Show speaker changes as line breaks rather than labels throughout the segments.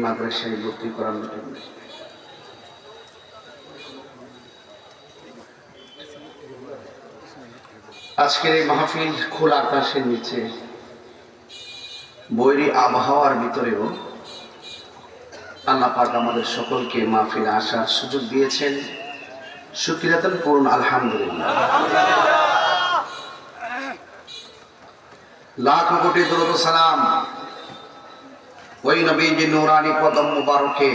মাদ্রাসায় ভর্তি করানোর জন্য আজকের এই মাহফিল খোলা আকাশের নিচে বৈরী আবহাওয়ার ভিতরেও আল্লাহ পাক আমাদের সকলকে মাহফিলে আসার সুযোগ দিয়েছেন। শুকরিয়াতান পূর্ণ আলহামদুলিল্লাহ। লাখ কোটি দরুদ ও সালাম ওই নবীর নূরানি কদম মুবারকে,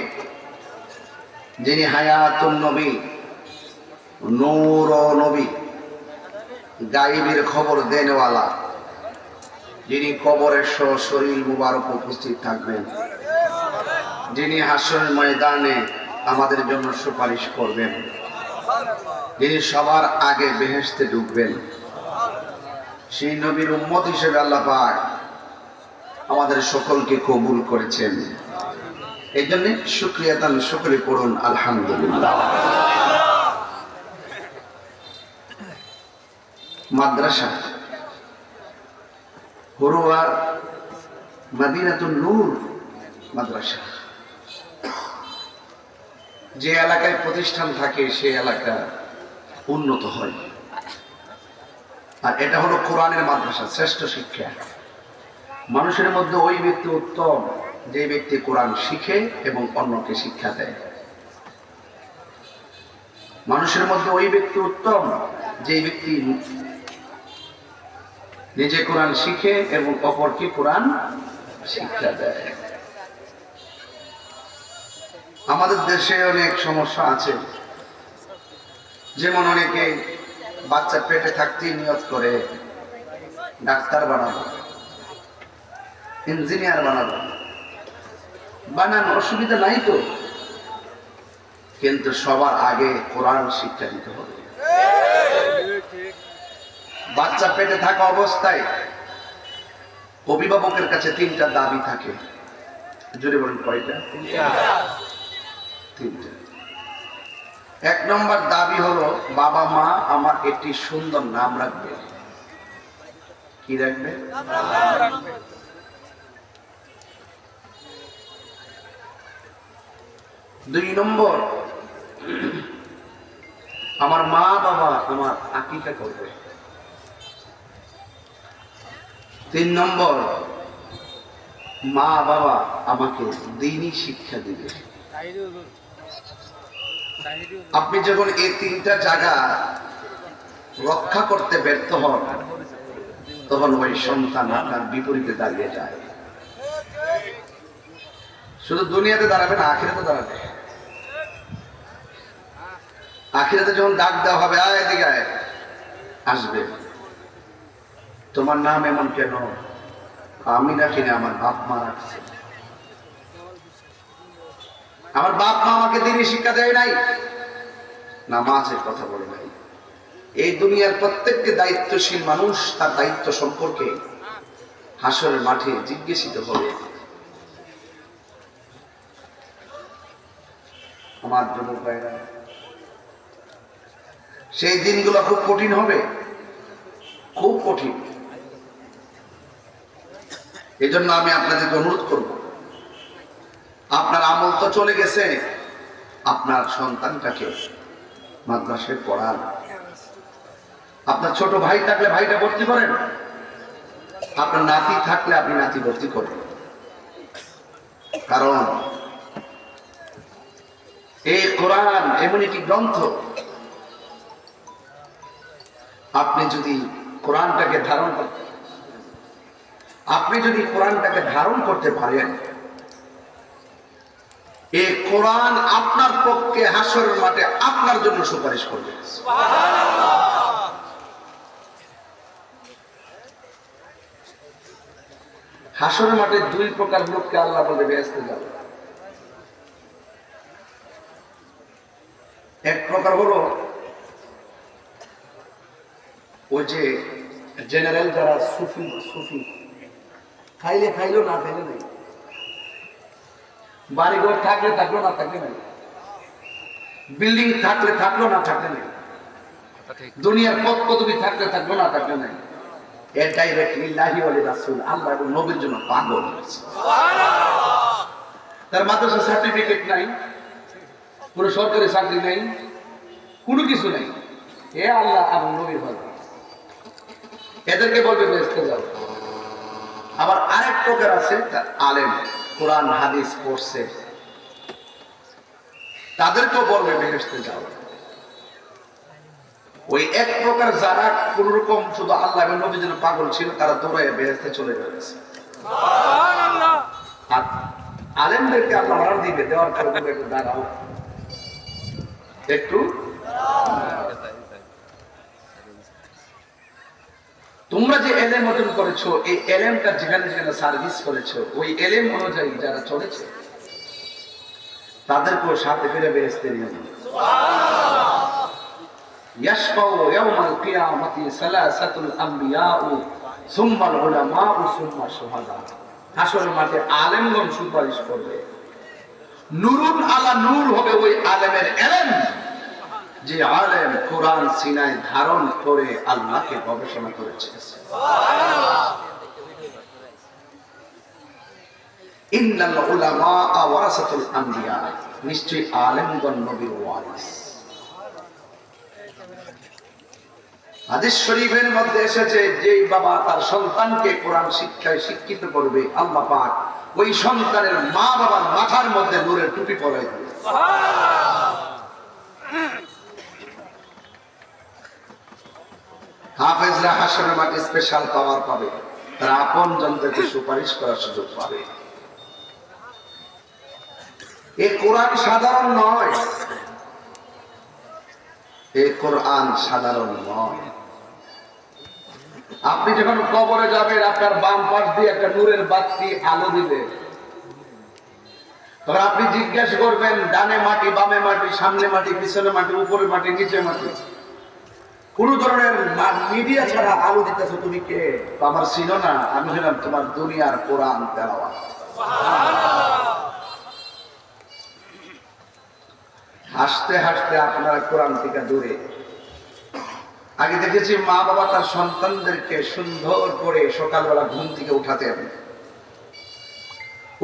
যিনি হায়াতুন নবী, নূর নবী, গায়েবের খবর দেনওয়ালা, যিনি কবরের শরীর মুবারক উপস্থিত থাকবেন, যিনি হাসরের ময়দানে আমাদের জন্য সুপারিশ করবেন, যিনি সবার আগে বেহেশতে ঢুকবেন, সেই নবীর উম্মত হিসেবে আল্লাহ পাক আমাদের সকলকে কবুল করেছেন। এই জন্য শুকরিয়াতান সকলে পড়ুন আলহামদুলিল্লাহ। মাদ্রাসা হুরুয়া মদিনাতুন নূর মাদ্রাসা, যে এলাকায় প্রতিষ্ঠান থাকে সেই এলাকা উন্নত হয়। আর এটা হলো কোরআনের মাদ্রাসা, শ্রেষ্ঠ শিক্ষা। মানুষের মধ্যে ওই ব্যক্তি উত্তম যে ব্যক্তি কোরআন শিখে এবং অন্যকে শিক্ষা দেয়। মানুষের মধ্যে ওই ব্যক্তি উত্তম যে ব্যক্তি নিজে কোরআন শিখে এবং অপরকে কোরআন শিক্ষা দেয়। আমাদের দেশে অনেক সমস্যা আছে, যেমন অনেকে বাচ্চা পেটে থাকতেই নিয়ত করে ডাক্তার বানাবো, ইঞ্জিনিয়ার বানাবো। বানান অসুবিধা নাই তো, কিন্তু সবার আগে কোরআন শিক্ষা দিতে হবে। বাচ্চা পেটে থাকা অবস্থায় অভিভাবকের কাছে তিনটা দাবি থাকে। জোরে বলুন কয়টা? তিনটা। এক নম্বর দাবি হলো, বাবা মা আমার একটি সুন্দর নাম রাখবে। কি রাখবে? দুই নম্বর, আমার মা বাবা আমার আকিকা করবে। তিন নম্বর, মা বাবা আমাকে দ্বীনি শিক্ষা দিবে। আপনি যখন এই তিনটা জায়গা রক্ষা করতে ব্যর্থ হন, তখন ওই সন্তান আপনার বিপরীতে দাঁড়িয়ে যায়। শুধু দুনিয়াতে দাঁড়াবে না, আখিরাতে দাঁড়াবে। আখিরাতে যখন ডাক দেওয়া হবে, আয় এদিকে আয়, আসবে। তোমার নাম এমন কেন? আমি রাখিনি, আমার বাপ মা রাখছে। আমার বাপ মা আমাকে দ্বীনি শিক্ষা দেয় নাই, নামাজের কথা বলে নাই। এই দুনিয়ার প্রত্যেকটি দায়িত্বশীল মানুষ তার দায়িত্ব সম্পর্কে হাসরের মাঠে জিজ্ঞাসিত হবে। আমার যুবক ভাইরা, সেই দিনগুলো খুব কঠিন হবে, খুব কঠিন। এই জন্য আমি আপনাদেরকে অনুরোধ করব, আপনার আমল তো চলে গেছে, আপনার সন্তানটাকে মাদ্রাসায় পড়ান। আপনার ছোট ভাই থাকলে ভাইটা ভর্তি করেন, আপনার নাতি থাকলে আপনি নাতি ভর্তি করেন। কারণ এই কোরআন এমন একটি গ্রন্থ, আপনি যদি কোরআনটাকে ধারণ করতে পারেন, এই কোরআন আপনার পক্ষে হাসরের মাঠে আপনার জন্য সুপারিশ করবে। হাসরের মাঠে দুই প্রকার লোককে আল্লাহ বলে বেহেশতে যাবে। এক প্রকার হলো ওই যে জেনারেল যারা সুফি, খাইলে খাইলো, না খাইলে নাই। বাড়িঘর থাকলে থাকলো, না থাকলে নাই। বিল্ডিং থাকলে থাকলো, না থাকলে নাই। দুনিয়ার পদ পদবি থাকলে থাকলো, না থাকলে নাই। এর ডাইরেক্ট লিল্লাহি ওয়া লিরাসূল, আল্লাহ এবং নবীর জন্য পাগল হয়েছে। তার মাদ্রাসা সার্টিফিকেট নাই, কোনো সরকারি চাকরি নাই, কোনো কিছু নাই, এ আল্লাহ এবং নবী বলবে, এদেরকে বলবে বেহেশতে যাও। আবার আরেক প্রকার আছে আলেম, কোরআন হাদিস পড়ছে, তাদেরকেও বলবে বেহেশতে যাও। ওই এক প্রকার যারা কোন রকম শুধু আল্লাহ এবং নবীর জন্য পাগল ছিল, তারা দৌড়ায় বেহেশতে চলে গেছে। আর আলেমদেরকে আল্লাহ অর্ডার দিবে, দেওয়ার পর একটু দাঁড়াও, একটু তোমরা যে এলেম অর্জন করেছো, এই এলেমটা যেখানে যেখানে সার্ভিস করেছো, ওই এলেম অনুযায়ী যারা চলেছে তাদেরকেও সাথে ফিরে বেহেশতে নিয়ে যাবে। ইয়াশফাউ ইয়াউমাল কিয়ামাতি সালাসাতুল আমবিয়াউ সুম্মাল উলামাউ সুম্মা শুহাদা। হাসরের মাঠে আলেমগণ সুপারিশ করবে, নূরুন আলা নূর হবে ওই আলেমের এলেম, যে আলেম কোরআন সিনায় ধারণ করে আল্লাহকে গবেষণা করেছে। ইন্নাল উলামা ওয়ারাসাতুল আমবিয়া, নিশ্চয়ই আলেমগণ নবীর ওয়ারিস। হাদিস শরীফের মধ্যে এসেছে, যেই বাবা তার সন্তানকে কোরআন শিক্ষায় শিক্ষিত করবে, আল্লাহ পাক ওই সন্তানের মা বাবার মাথার মধ্যে নূরের টুপি পরাই দেবে। হাফেজরা হাসরের মাঠে স্পেশাল পাওয়ার পাবে, তারা আপন জনদেরকে সুপারিশ করার সুযোগ পাবে। এই কোরআন সাধারণ নয়, এই কোরআন সাধারণ নয়। আপনি যখন কবরে যাবেন, আপনার বাম পাশ দিয়ে একটা নূরের বাতি আলো দিবে, তখন আপনি জিজ্ঞাসা করবেন, ডানে মাটি, বামে মাটি, সামনে মাটি, পিছনে মাটি, উপরে মাটি, নিচে মাটি, কোন ধরনের মিডিয়া ছাড়া আলো দিতেছো তুমি কে? আমার ছিল না, আমি হলাম তোমার দুনিয়ার কোরআন তেলাওয়াত। হাসতে হাসতে আপনারা কোরআন থেকে দূরে। আগে দেখেছি মা বাবা তার সন্তানদেরকে সুন্দর করে সকালবেলা ঘুম থেকে উঠাতেন,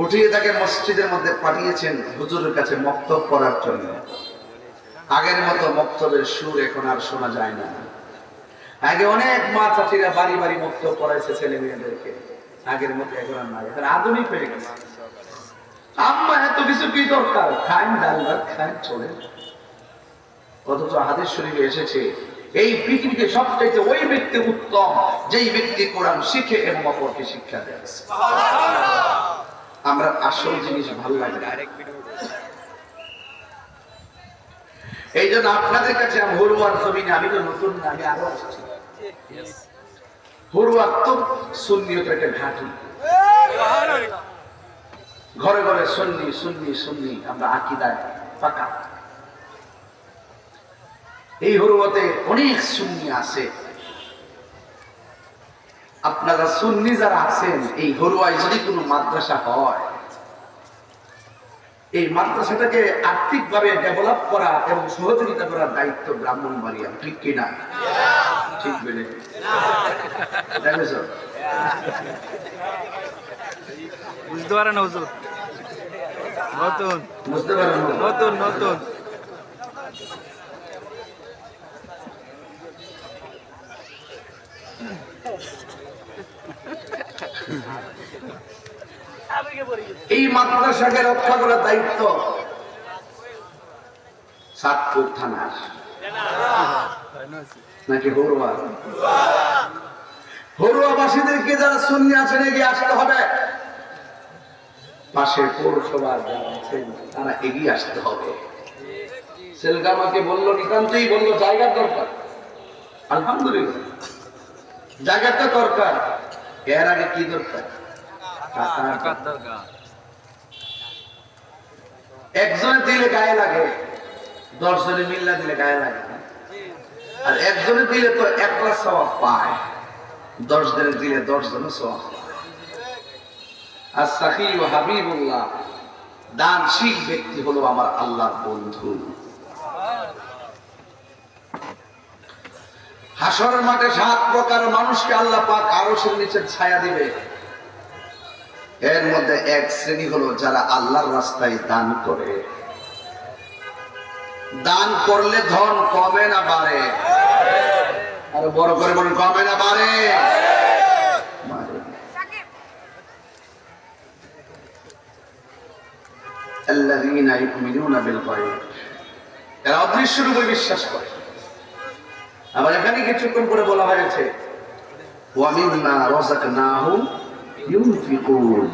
উঠিয়ে তাকে মসজিদের মধ্যে পাঠিয়েছেন হুজুরের কাছে মক্তব পড়ার জন্য। আগের মতো মক্তবের সুর এখন আর শোনা যায় না। আগে অনেক মা চাচিরা বাড়ি বাড়ি মক্তব পড়াইছে ছেলে মেয়েদেরকে, আগের মতো এখন আর নাই, এখন আধুনিক হয়ে গেছে। আম্মা এত কিছু কি দরকার, খান ডাল ভাত খান চলে। অথচ হাদিস শরীফে এসেছে, এই পৃথিবীতে সবচাইতে ওই ব্যক্তি উত্তম যেই ব্যক্তি কোরআন শিখে এবং অপরকে শিক্ষা দেয়। আমরা আসল জিনিস ভালো লাগে না, এই জন্য আপনাদের কাছে আমি হরুয়ার জমিনে, আমি তো নতুন না, আমি আরো আসছি। হরুয়ার তো সুন্নিয়তের একটা ঘাঁটি, ঘরে ঘরে সুন্নি সুন্নি সুন্নি, আমরা আকীদায় পাকা। এই হরুয়াতে অনেক সুন্নি আছে। আপনারা সুন্নি যারা আছেন, এই হরুয়ায় যদি কোনো মাদ্রাসা হয়, এই মাদ্রাসাটাকে আর্থিকভাবে ডেভেলপ করা এবং সহযোগিতা করার দায়িত্ব ব্রাহ্মণবাড়িয়া, ঠিক কিনা? ঠিক বলে
বুঝতে পারেন হুজুর, নতুন
বুঝতে পারেন,
নতুন নতুন
এই মাদ্রাসাকে রক্ষা করার দায়িত্ব সাতপুর থানার নাকি হরুয়া? হরুয়াবাসীদেরকে যারা সুন্নি আছেন এগিয়ে আসতে হবে, পাশে পৌরসভার যারা আছেন তারা এগিয়ে আসতে হবে। সেলগা আমাকে বললো, নিতান্তই বললো জায়গার দরকার। আলহামদুলিল্লাহ, জায়গাটা দরকার। এর আগে কি দরকার? একজনে দিলে গায়ে লাগে, 10 জনে মিল্লা দিলে গায়ে লাগে না। আর একজনে দিলে তো 1 লাখ সওয়াব পায়, 10 জনে দিলে 10 জনে সওয়াব পায়। as-sakhi wa habibullah, দানশীল ব্যক্তি হলো আমার আল্লাহর বন্ধু। হাসরের মাঠে 7 প্রকার মানুষকে আল্লাহ পাক আরশের নিচে ছায়া দিবে। এর মধ্যে এক শ্রেণী হলো যারা আল্লাহর রাস্তায় দান করে। দান করলে ধন কমে না বাড়ে? আর বড় করে বলেন, কমে না বাড়ে? আল্লাযীনা ইউমিনুনা বিল গায়ব, এরা অদৃশ্যের উপর বিশ্বাস করে। আবার এখানে কিছুক্ষণ পরে বলা হয়েছে ওয়া মিম্মা রাযাকনাহুম ইউনফিকুন,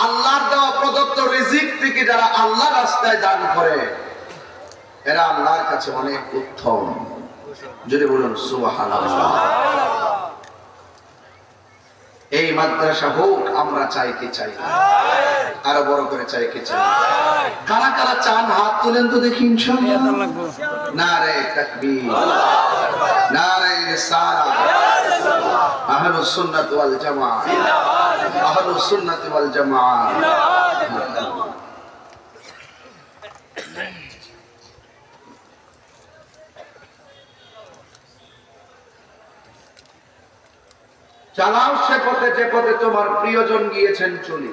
আল্লাহর দেওয়া প্রদত্ত রিজিক থেকে যারা আল্লাহর রাস্তায় দান করে এরা আল্লাহর কাছে অনেক উত্তম। যদি বলুন সুবহানাল্লাহ। এই মাদ্রাসা হোক, আমরা চাই কি চাই না? আরো বড় করে চাই কি চাই? কারা কারা চান হাত তুলেন তো দেখি ইনশাআল্লাহ। নারে তাকবীর, নারে রিসালাত, আহলুস সুন্নাত ওয়াল জামাআহ, আহলুস সুন্নাত ওয়াল জামাআহ। চালাও সে পথে যে পথে তোমার প্রিয়জন গিয়েছেন চলি।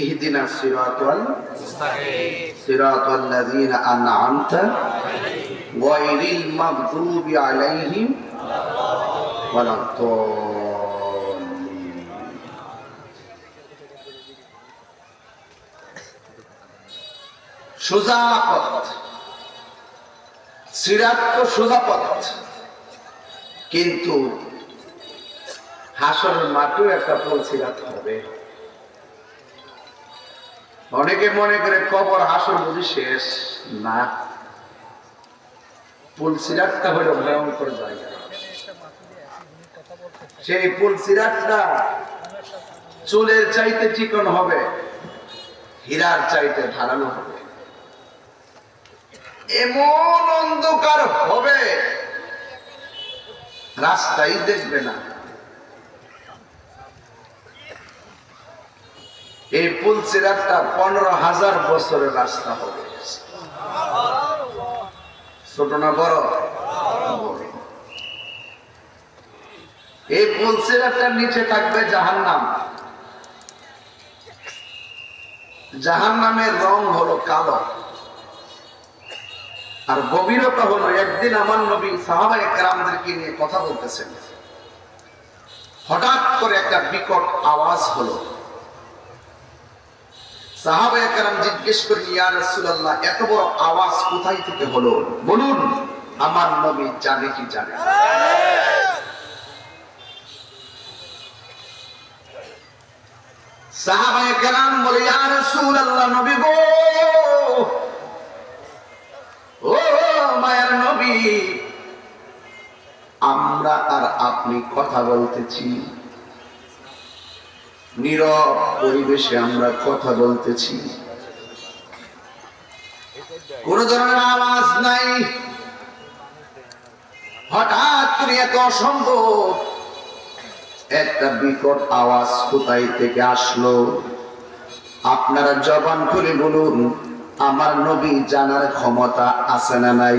ইহদিনাস সিরাতাল মুস্তাকিম, সিরাতাল্লাযীনা আন'আমতা গায়রিল মাগদুবি আলাইহিম ওয়ালাদ-দাল্লিন। সোজা পথ, সিরাত তো সোজা পথ, কিন্তু হাসরের মাঠেও একটা পুল সিরাত হবে। অনেকে মনে করে কবর হাসর বুঝি শেষ না, পুল সিরাতটা হলো ভয়ঙ্কর জায়গা। সেই পুল সিরাতটা চুলের চাইতে চিকন হবে, হীরার চাইতে ধারালো হবে, এমন অন্ধকার হবে রাস্তাই দেখবে না। এই পুল সিরাতটা 15,000 বছরের রাস্তা হবে। ছোট না বড়? এই পুল সিরাতটার নিচে থাকবে জাহান্নাম। জাহান্নামের রং হলো কালো, আর গভীরতা হলো। একদিন আমার নবী সাহাবায়ে কেরামদেরকে নিয়ে কথা বলতেছেন, হঠাৎ করে একটা বিকট আওয়াজ হলো। সাহাবায়ে কেরাম জিজ্ঞেস করেন, ইয়া রাসূলুল্লাহ, এত বড় আওয়াজ কোথায় থেকে হলো? বলুন, আমার নবী জানে কি জানে? সাহাবায়ে কেরাম বলে, ইয়া রাসূলুল্লাহ, নবী গো, ও মায়ের নবী, আমরা আর আপনি কথা বলতেছি, নীরব পরিবেশে আমরা কথা বলতেছি, কোন ধরনের আওয়াজ নাই। হঠাৎ করে এত অসম্ভব একটা বিকট আওয়াজ কোথায় থেকে আসলো? আপনারা জবান খুলে বলুন, আমার নবী জানার ক্ষমতা আছে না নাই?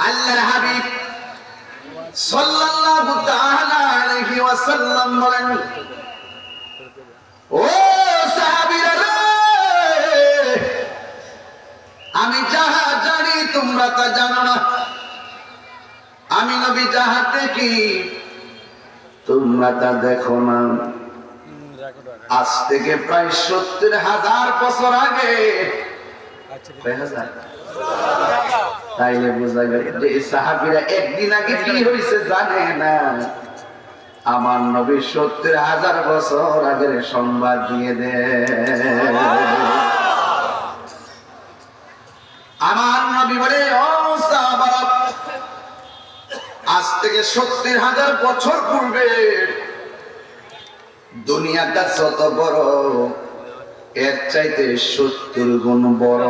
আল্লাহর হাবিব সাল্লাল্লাহু তাআলা আলাইহি ওয়াসাল্লাম বলেন, ও সাহাবীরা রে, আমি যাহা জানি তোমরা তা জানো না। আমি নবী যাহা দেখি তোমরা তা দেখো না। আজ থেকে প্রায় 70,000 বছর আগে, তাইলে বোঝা গেল যে সাহাবীরা একদিন আগে কি হয়েছে জানে না। আমার নবী 70,000 বছর আগের সংবাদ দিয়ে দেন। আমার নবী বলে, ও সাহাবারা, আজ থেকে 70,000 বছর পূর্বে দুনিয়াটা যত বড়, এর চাইতে 70 গুণ বড়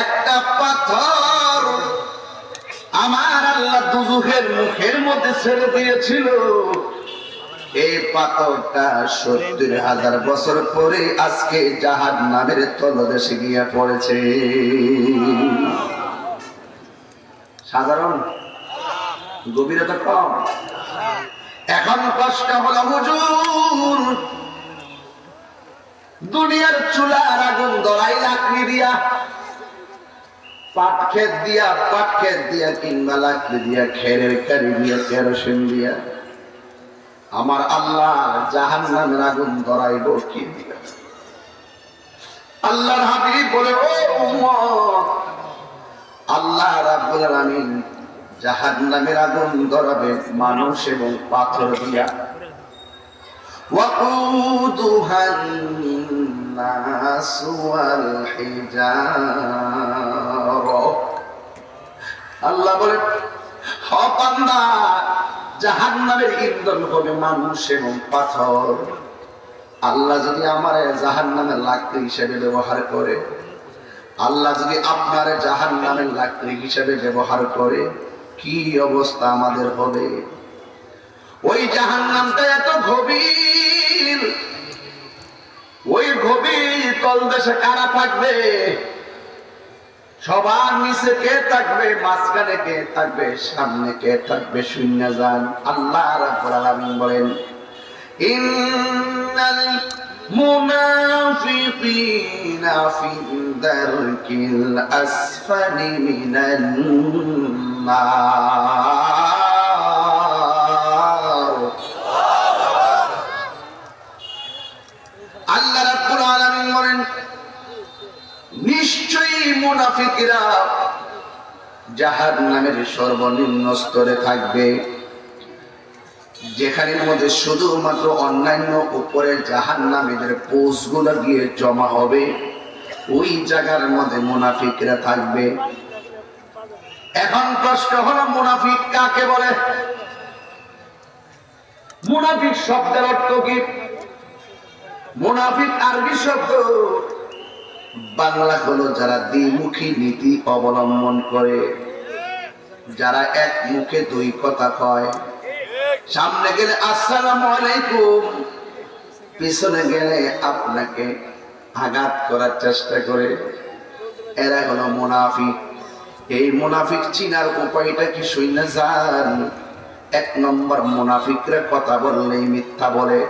একটা পাথর আমার আল্লাহ দুজুহের মুখের মধ্যে ছেড়ে দিয়েছিল। এই পাথরটা 70,000 বছর পরে আজকে জাহান্নামের তলদেশে গিয়ে পড়েছে। সাধারণ গভীরতা কম। এখন কষ্ট হলো হুজুর, দুনিয়ার চুলার আগুন ধরাই লাকড়ি দিয়া, পাট ক্ষেত দিয়া কিংবা লাকড়ি দিয়া, খেরের কারি দিয়া, কেরোসিন দিয়া আমার আল্লাহ জাহান্নামের আগুন ধরাইব কি দিয়া? আল্লাহর হাবিব বলে, ও উম্মত, আল্লাহ রাব্বুল আলামিন জাহান্নামের আগুন ধরাবে মানুষ এবং পাথর দিয়া। ওয়াকুদুহান নাস ওয়াল হিজারা। আল্লাহ বলে, ও বান্দা, জাহান্নামের ইন্ধন হবে মানুষ এবং পাথর। আল্লাহ যদি আমারে জাহান্নামের লাকড়ি হিসেবে ব্যবহার করে, আল্লাহ যদি আপনার জাহান্নামের লাকড়ি হিসেবে ব্যবহার করে, কি অবস্থা আমাদের হবে? ওই জাহান্নামটা এত গভীর, ওই গভীর তলদেশে কারা থাকবে? সবার নিচে কে থাকবে? মাঝখানে কে থাকবে? সামনে কে থাকবে? শূন্য যান। আল্লাহ রাব্বুল আলামিন বলেন, ইন্নাল মুনাফিকিনা ফি দারকিল আসফালি মিনান নার। আল্লাহ রাব্বুল আলামিন বলেন, নিশ্চয়ই মুনাফিকরা জাহান্নামের সর্বনিম্ন স্তরে থাকবে, যেখানের মধ্যে শুধুমাত্র অন্যান্য উপরে জাহান্নামীদের পোস্টগুলো গিয়ে জমা হবে, ওই জায়গার মধ্যে মুনাফিকরা থাকবে। এখন প্রশ্ন হলো, মুনাফিক কাকে বলে? মুনাফিক শব্দের অর্থ কি? মুনাফিক আরবি শব্দ, বাংলা হলো যারা দ্বিমুখী নীতি অবলম্বন করে, যারা এক মুখে দুই কথা কয়। সামনে গেলে আসসালামু আলাইকুম, পিছনে গেলে আপনাকে আঘাত করার চেষ্টা করে, এরা হলো মুনাফিক। এই মুনাফিক চিনার উপায়টা কি শুনে যান? এক নম্বর, মুনাফিকরা কথা বললেই মিথ্যা বলে।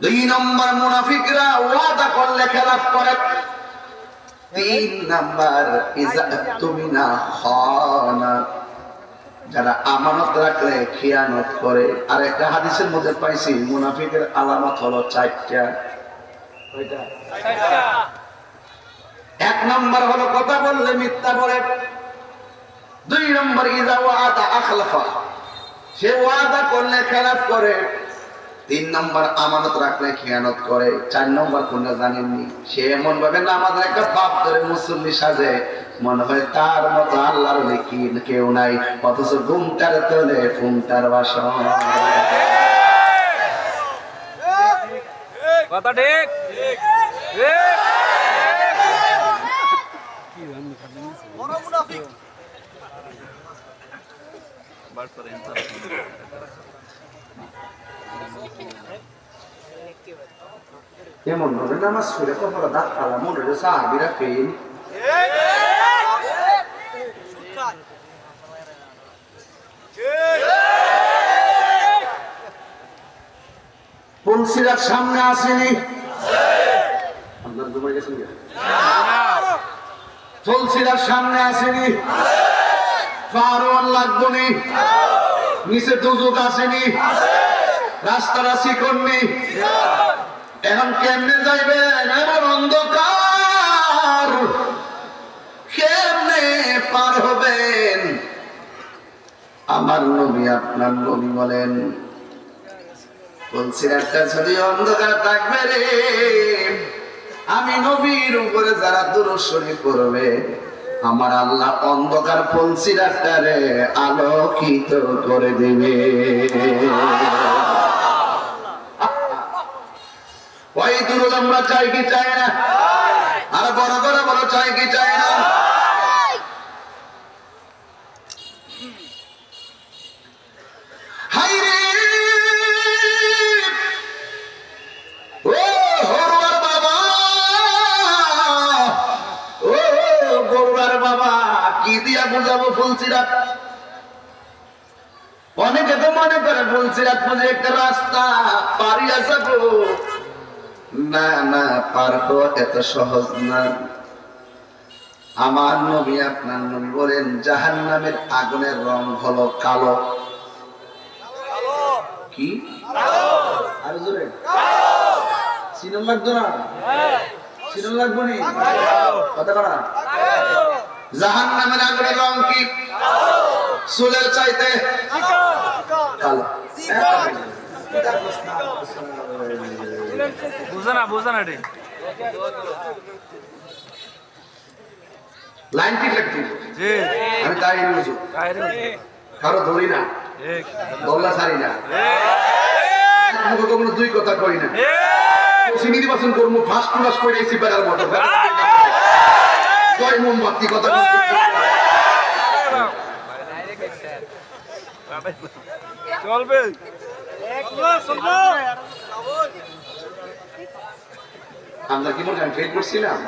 দুই নম্বর, মুনাফিকরা ওয়াদা করলে খেলাফ করে। তিন নম্বর, ইজা তুমিনা খানা, যারা আমানত রাখলে খিয়ানত করে। আর একটা হাদিসের মধ্যে পাইছি, মুনাফিকের আলামত হলো চারটা। এক নম্বর হলো কথা বললে মিথ্যা বলে। দুই নম্বর, ইজা ওয়াদা আখলাফা, সে ওয়াদা করলে খেলাফ করে। তিন নম্বর, আমানত রাখলে খেয়ানত করে। চার নম্বর কোনটা জানেননি? সে এমন ভাবে আমাদের একটা বাপ ধরে মুসল্লি সাজে, মনে হয় তার মতো আল্লাহর কেউ নাই, অথচ ঘুমটার তোলে ফুমটার বাসন।
কথা ঠিক।
এমন ভাবে নামাজ পড়ে কপালে দাঁত কালা, মনে হচ্ছে সাহাবীরা ফেল। পুলসিরার সামনে আসেনি, আপনার ঘুমাই গেছেন? তুলসিরার সামনে আসেনি, ফারওয়ান লাগবো নি, নিচে দুজক আসেনি, রাস্তাটা চিকনি। এখন কেমনে যাইবেন? এমন অন্ধকার, কেমনে পার হবেন? আমার নবী, আপনার নবী বলেন, তুলসিরাটা যদি অন্ধকার থাকবে রে, আমি নবীর উপরে যারা দুরূদ শরীফ পড়বে, আমার আল্লাহ অন্ধকার তুলসিরাটারে আলোকিত করে দেবে। ওই দুরূদ আমরা চাই কি চাই না? আর বড় করে বলো, চাই কি চাই না? হাই রে, ও হরুয়ার বাবা, ও গরুয়ার বাবা, কি দিয়া বুঝাবো ফুলসিরাত? অনেকে তো মনে করে বলছিলাম একটা রাস্তা পারিয়া যাবো, না না, পার হওয়া এত সহজ না। আমার নবী আপনার নবী বলেন জাহান্নামের আগুনের রং হলো কালো। কি আর জোরে সিনেমা লাগতো না, সিনেমা লাগবো নি কথা করা। জাহান্নামের আগুনের রং কি? চুলের চাইতে কালো।
বুঝা না রে
লাইন ঠিক লাগছে।
জি
আমি তাই বুঝি, কারো ধরি না, দল্লা ছাড়ি না, কোনো দুই কথা কই না। চিনি নির্বাচন করবো ফার্স্ট ক্লাস করে এসি বেড়ার মতো কয় মোমবাতি কথা
চলবে।
আমরা কি মনে ফেল করছিলাম?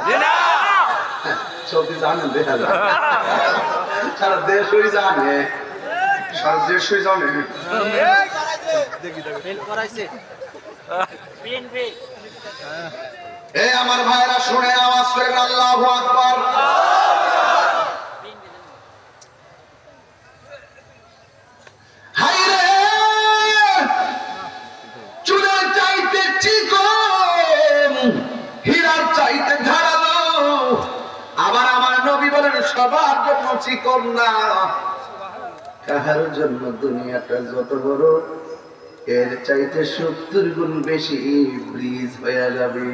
সবই জানেন, দেখা যায় সারা দেশই জানে, সারা দেশই জানে। এই আমার ভাইরা শুনে আওয়াজ করেন আল্লাহু আকবার। হায়রে চুলের চাইতে চিকন, হীরার চাইতে ধারালো। আবার আমার নবী বলেন সবার জন্য চিকন না, কাহার জন্য দুনিয়াটা যত বড় এর চাইতে 70 গুণ বেশি ব্রিজ হয়ে যাবে।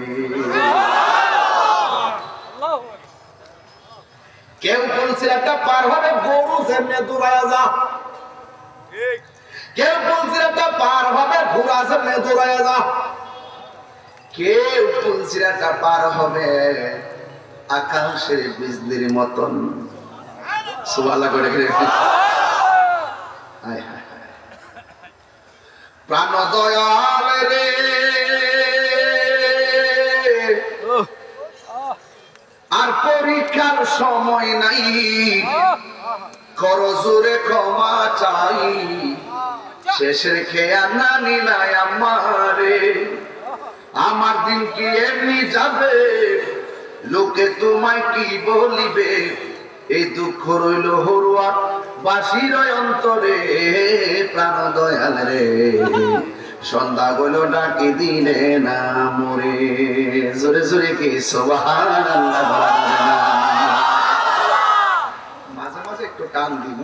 কেউ বলছিল একটা পার হবে গরু যেমনে দৌড়ায় যা, কেউ বলছিল একটা পার হবে ঘোড়া যেমনে দৌড়ায় যা, কেউ বলছিল একটা পার হবে আকাশের বিজলির মতন। সুবহানাল্লাহ করে প্রাণ দয়াল রে আর পরীক্ষার সময় নাই, করো জোরে ক্ষমা চাই, শেষের খেয়া নানি নাই আমারে। আমার দিন কি এমনি যাবে, লোকে তোমায় কি বলিবে, এই দুঃখ রইল হরুয়া বাসির অন্তরে। প্রাণ দয়াল রে সন্ধ্যা গইল ডাকি দিলে না মরে। জোরে জোরে কি সুবহানাল্লাহ বলা যাবে না? মাঝে মাঝে একটু টান দিব,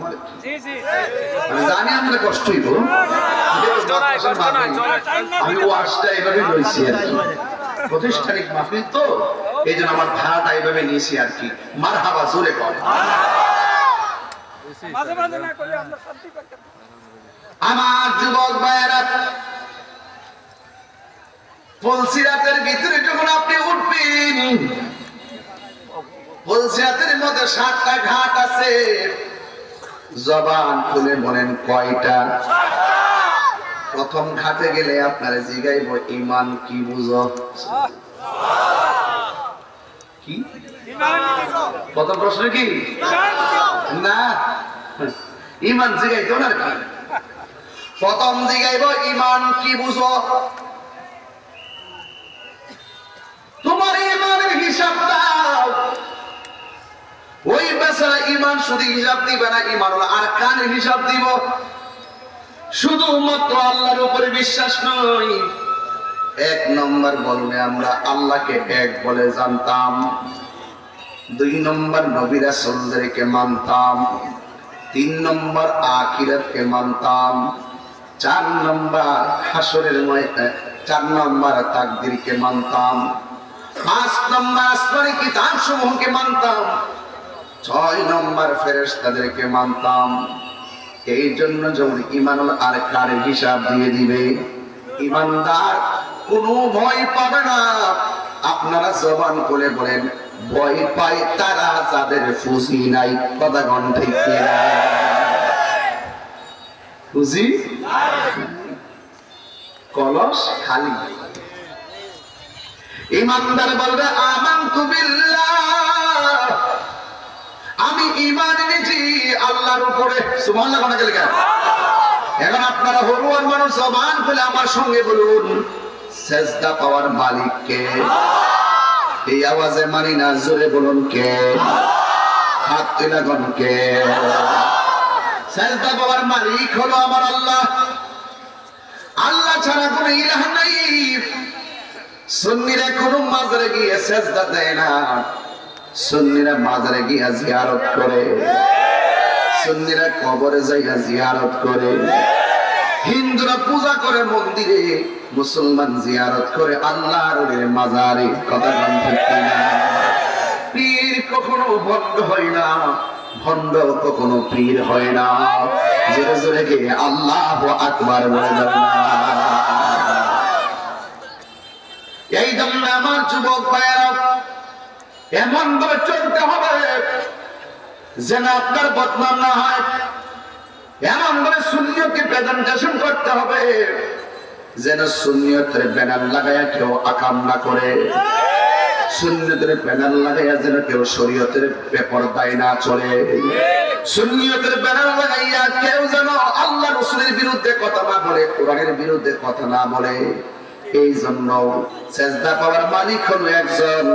আমি জানি আমাদের কষ্ট হইব, আমি ওয়াজটা এভাবে লইছি আর কি, প্রতিষ্ঠানিক মাহফিল তো এই জন্য আমার ভাড়াটা এইভাবে নিয়েছি আর কি। মারহাবা জোরে করে। আমার যুবক ভাইয়েরা, ফুলসিরাতের ভিতরে যখন আপনি উঠবেন, ফুলসিরাতের মধ্যে 7টা ঘাট আছে, জবান খুলে বলেন কয়টা? প্রথম ঘাটে গেলে আপনারা জিগাইব ঈমান কি বুঝো? কি প্রথম প্রশ্ন কি? না, ঈমান জিগাইতো না কি? প্রথম জিগাইব ঈমান কি বুঝো? তোমার ঈমানের হিসাব দাও। ওই বেচারা ঈমান শুধু হিসাব দিবে না, ঈমানুল আরকানের হিসাব দিব। শুধুমাত্র আল্লাহর উপরে বিশ্বাস নয়, 1 নম্বর বলবে আমরা আল্লাহকে এক বলে জানতাম, 2 নম্বর নবী রাসূলদেরকে মানতাম, 3 নম্বর আখিরাতকে মানতাম, 4 নম্বর হাসরের ময়দানে 4 নম্বর তাকদীরকে মানতাম, 5 নম্বর আসমানি কিতাব সমূহকে মানতাম, 6 নম্বর ফেরেশতাদেরকে মানতাম। এই জন্য যখন ঈমানুল আরকানের হিসাব দিয়ে দিবে, ঈমানদার কোনো ভয় পাবে না। আপনারা জবান খুলে বলেন ভয় পায় তারা যাদের ফুজি নাই। কথা কোন ঠিক কিনা? ফুজি কলস খালি। ঈমানদার বলবে আমানতু বিল্লাহ, আমি ঈমান এনেছি আল্লাহর উপরে। সুবহানাল্লাহ। এখন আপনারা হলুয়ান মানুষ জবান খুলে আমার সঙ্গে বলুন, সেজদা পাওয়ার মালিক কে? এই আওয়াজে মানি না, জোরে বলুন কে? হাত তুলে কোন কে? সেজদা পাওয়ার মালিক হলো আমার আল্লাহ। আল্লাহ ছাড়া কোনো ইলাহ নাই। সুন্নিরা কোনো মাজারে গিয়ে সেজদা দেয় না, সুন্নিরা মাজারে গিয়ে জিয়ারত করে, সুন্নিরা কবরে যাইয়া জিয়ারত করে, হিন্দুরা পূজা করে মন্দিরে, মুসলমান জিয়ারত করে আল্লাহর মাজারে। কথা ঠিক না? পীর কখনো ভণ্ড হয় না, ভণ্ড কখনো পীর হয় না। জোরে জোরে গিয়ে আল্লাহু আকবার বলে যাবে না। এই জন্য আমার যুবক ভাইয়েরা, এমন ভাবে চলতে হবে যেন আপনার বদনাম না হয়। এমন ভাবে সুন্নিয়তকে প্রেজেন্টেশন করতে হবে যেন সুন্নিয়তের ব্যানার লাগাইয়া কেউ আকাম না করে, সুন্নিয়তের ব্যানার লাগাইয়া যেন কেউ শরীয়তের বেপরদায় না চলে, সুন্নিয়তের ব্যানার লাগাইয়া কেউ যেন আল্লাহ রাসূলের বিরুদ্ধে কথা না বলে, কোরআনের বিরুদ্ধে কথা না বলে। এই জন্য সেজদা পাওয়ার মালিক হলো একজন,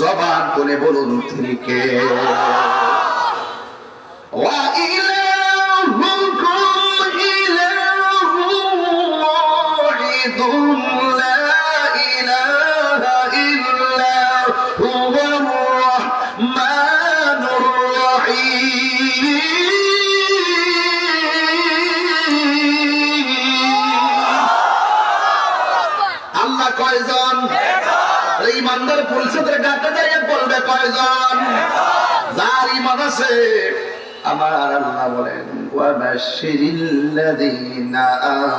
জবান করে বলুন তিনি কে? ওয়া ইলাহুকুম ইলাহুম ওয়াহিদুন লা ইলাহা ইল্লা হুয়ার রাহমানুর রাহিম। আল্লাহ কয়জন? ইমানদার ফুলসুতের ঘাটে যাইয়া বলবে কয়জন? যার ঈমান আছে। আমার আল্লাহ বলেন, ওয়াবাশশিরিল্লাযীনা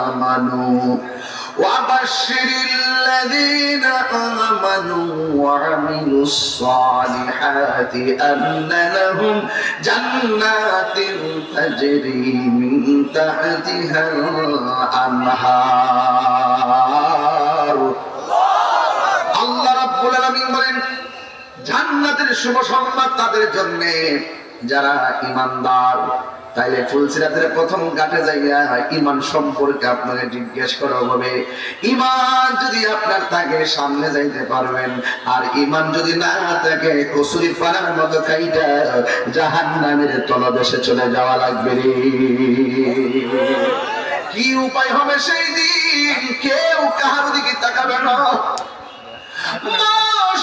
আমানু ওয়াবাশশিরিল্লাযীনা আমানু ওয়া আমিলুস সালিহাতি আন্না লাহুম জান্নাতিন তাজরি মিন তাহতিহাল আনহার। আল্লাহ রাব্বুল আলামিন বলেন, জান্নাতের শুভ সংবাদ তাদের জন্য যারা ঈমানদার। তাইলে ফুলসিরাতের প্রথম ঘাটে যাইয়া ঈমান সম্পর্কে আপনাকে জিজ্ঞেস করা হবে। ঈমান যদি আপনার থাকে সামনে যাইতে পারবেন, আর ঈমান যদি না থাকে কসুরি পানার মতো কাইটা জাহান্নামের তলদেশে চলে যাওয়া লাগবে রে। কি উপায় হবে সেই দিন? কেউ কাহার দিকে তাকাবে না, মা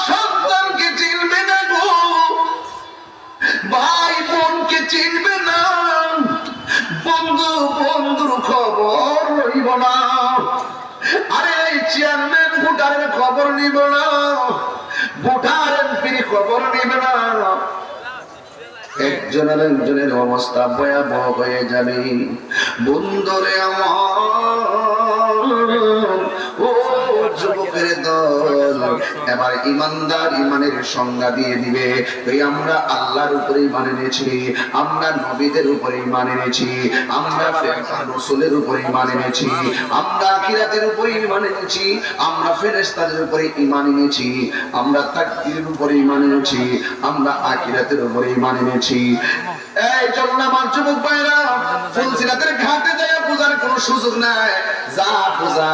সন্তানকে চিনবে না গো, ভাই বোনকে চিনবে না, বন্ধু বন্ধুর খবর লইব না। আরে চেয়ারম্যান ভোটারের খবর নিব না, ভোটার এমপির খবর নিবে না। একজনের একজনের অবস্থা ভয়াবহ হয়ে যাবে। বন্ধুরে আমার, ও যুবকের দল, এবার ইমানদার ইমানের সংজ্ঞা দিয়ে দিবে। তাই আমরা আল্লাহর উপরে ঈমান এনেছি, আমরা নবীদের উপরে ঈমান এনেছি, আমরা রাসূলের উপরে ঈমান এনেছি, আমরা আখিরাতের উপরে ঈমান এনেছি, আমরা ফেরেশতাদের উপরে ঈমান এনেছি, আমরা তাকদীরের উপরে ঈমান এনেছি, আমরা আখিরাতের উপরে ঈমান এনেছি। এই জন্য আমার যুবক ভাইরা, ফুলসিরাতের ঘাটে যায় পূজার কোনো সুযোগ নাই। যা পূজা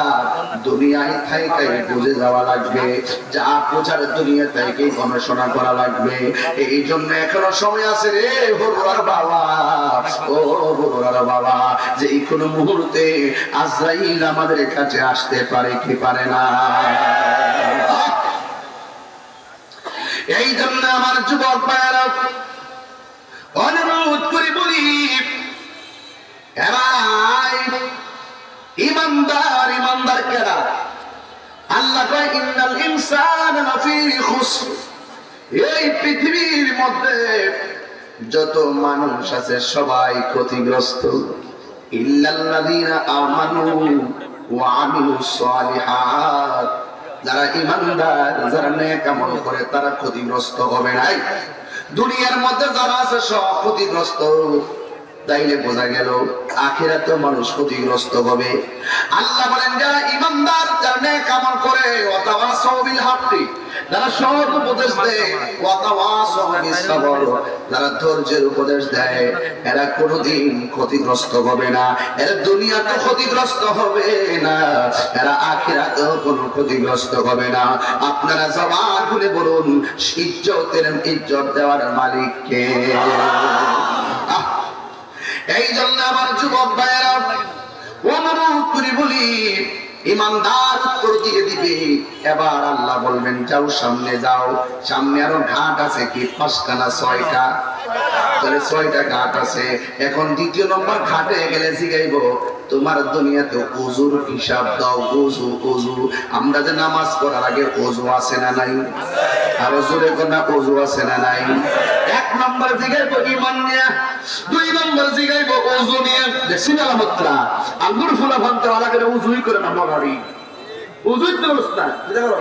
দুনিয়ায় থাইকাই বুঝে যাওয়া লাগবে, যা পূজার দুনিয়া থেকে গবেষণা করা লাগবে। এই জন্য এখনো সময় আছে রে হরুয়ার বাবা, ও হরুয়ার বাবা, যে কোনো মুহূর্তে আজরাইল আমাদের কাছে আসতে পারে কি পারে না। এই জন্য আমার যুবক ভাইরা অনুরোধ করে বলি, ইমানদার ইমানদার কেরা? আল্লাহ কয়, ইন্নাল ইনসানা লাফি খুসর। এই পৃথিবীর মধ্যে যত মানুষ আছে সবাই ক্ষতিগ্রস্ত, ইল্লাল্লাযীনা আমানু ওয়া আমিলুস সালিহাত। যারা ইমানদার, যারা নেক আমল করে তারা ক্ষতিগ্রস্ত হবে না। দুনিয়ার মধ্যে যারা আছে সব ক্ষতিগ্রস্ত। তাইলে বোঝা গেল আখিরাতেও মানুষ ক্ষতিগ্রস্ত হবে। আল্লাহ বলেন, যারা ইমানদার, যারা নেক আমল করে ওয়াতাওয়াসাউ বিল হাক্কি, যারা সৎ উপদেশ দেয়, ওয়াতাওয়াসাউ বিস সাবর, যারা ধৈর্যের উপদেশ দেয়, এরা কোনোদিন ক্ষতিগ্রস্ত হবে না। এরা দুনিয়াতে ক্ষতিগ্রস্ত হবে না, এরা আখিরাতেও কোনো ক্ষতিগ্রস্ত হবে না। আপনারা জবান খুলে বলুন, ইজ্জত দেওয়ার মালিক কে? এই জন্য আমার যুবক ভাইয়েরা, অনুরোধ করে বলি, ইমানদার উত্তর দিয়ে দিবে। এবার আল্লাহ বলবেন যাও, সামনে যাও। সামনে আরো ঘাট আছে, কি 5টা না 6টা? তাহলে 6টা ঘাট আছে। এখন দ্বিতীয় নম্বর ঘাটে গেলে জিগাইব, তোমার দুনিয়াতে ওযুর হিসাব দাও। ওযু আমরা যে নামাজ পড়ার আগে ওযু আছে না নাই? আর ওযুরে কোন ওযু আছে না নাই? 1 নম্বর জিগাইব ঈমান নিয়ে, 2 নম্বর জিগাইব ওযু নিয়ে। দেখছেন আলামতরা, আঙ্গুর ফুলা ভাঙতে আলাদা করে ওযুই করে না মগাড়ি, ওযুই তো অবস্থা দেখো।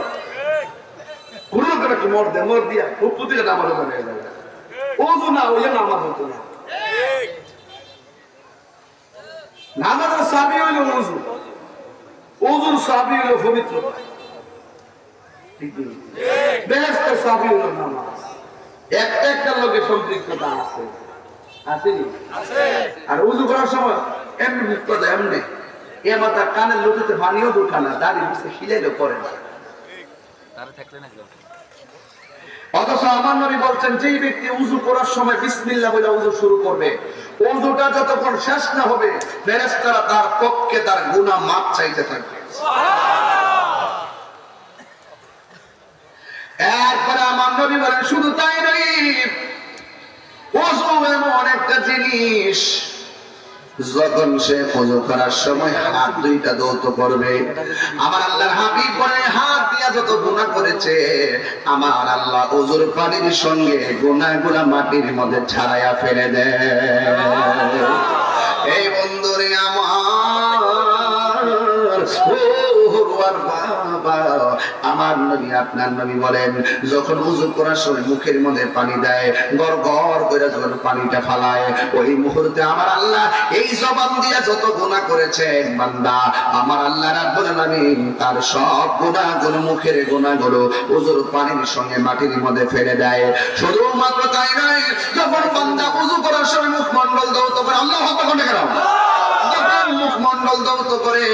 কোন করে কি মর দিয়া খুব প্রতিটা নামাজ পড়ে যায়, ওযু না হইলে নামাজ হতো না। নামাজের চাবি হইল ওযু, ওযুর চাবি হইল পবিত্রতা, বেহেশতের চাবি হইল নামাজ। একটা লোকের সম্পৃক্ততা আছে, আসেনি? আর ওযু করার সময় এমনি মুক্ত দেয়, এমনি এ মাথা কানের লোকেতে পানিও ঢোকা না, দাড়ি মুছে খিলাইলেও করে না। অথচ আমার নবী বলছেন, যেই ব্যক্তি ওযু করার সময় বিসমিল্লাহ বলে ওযু শুরু করবে, ওযুটা যতক্ষণ শেষ না হবে, ফেরেশতারা তার পক্ষে তার গুনাহ মাফ চাইতে থাকবে। এরপরে আমার নবী বলেন, শুধু তাই নয়, ওযু এমন একটা জিনিস, যখন সে ওযু করার সময় হাত দুইটা ধৌত করবে, আমার আল্লাহর হাবিব বলে, হাত দিয়া যত গুনাহ করেছে আমার আল্লাহ ওযুর পানির সঙ্গে গুনাহগুলো মাটির মধ্যে ছাড়াইয়া ফেলে দেয়। এই বন্ধুরে আমার নবী, আপনার নবী বলেন, যখন ওযু করার সময় মুখের মধ্যে পানি দেয়, গড় গড় করে যখন পানিটা ফালায়, ওই মুহূর্তে আমার আল্লাহ এই জবান দিয়ে যত গুনাহ করেছেন বান্দা, আমার আল্লাহ রাব্বুল আলামিন তার সব গুনাহগুলো, মুখের গুনাহগুলো ওযুর পানির সঙ্গে মাটির মধ্যে ফেলে দেয়। শুধুমাত্র তাই নয়, যখন বান্দা ওযু করার সময় মুখমণ্ডল ধৌত করে, আল্লাহু আকবার কেন? মুখমণ্ডল ধৌত করে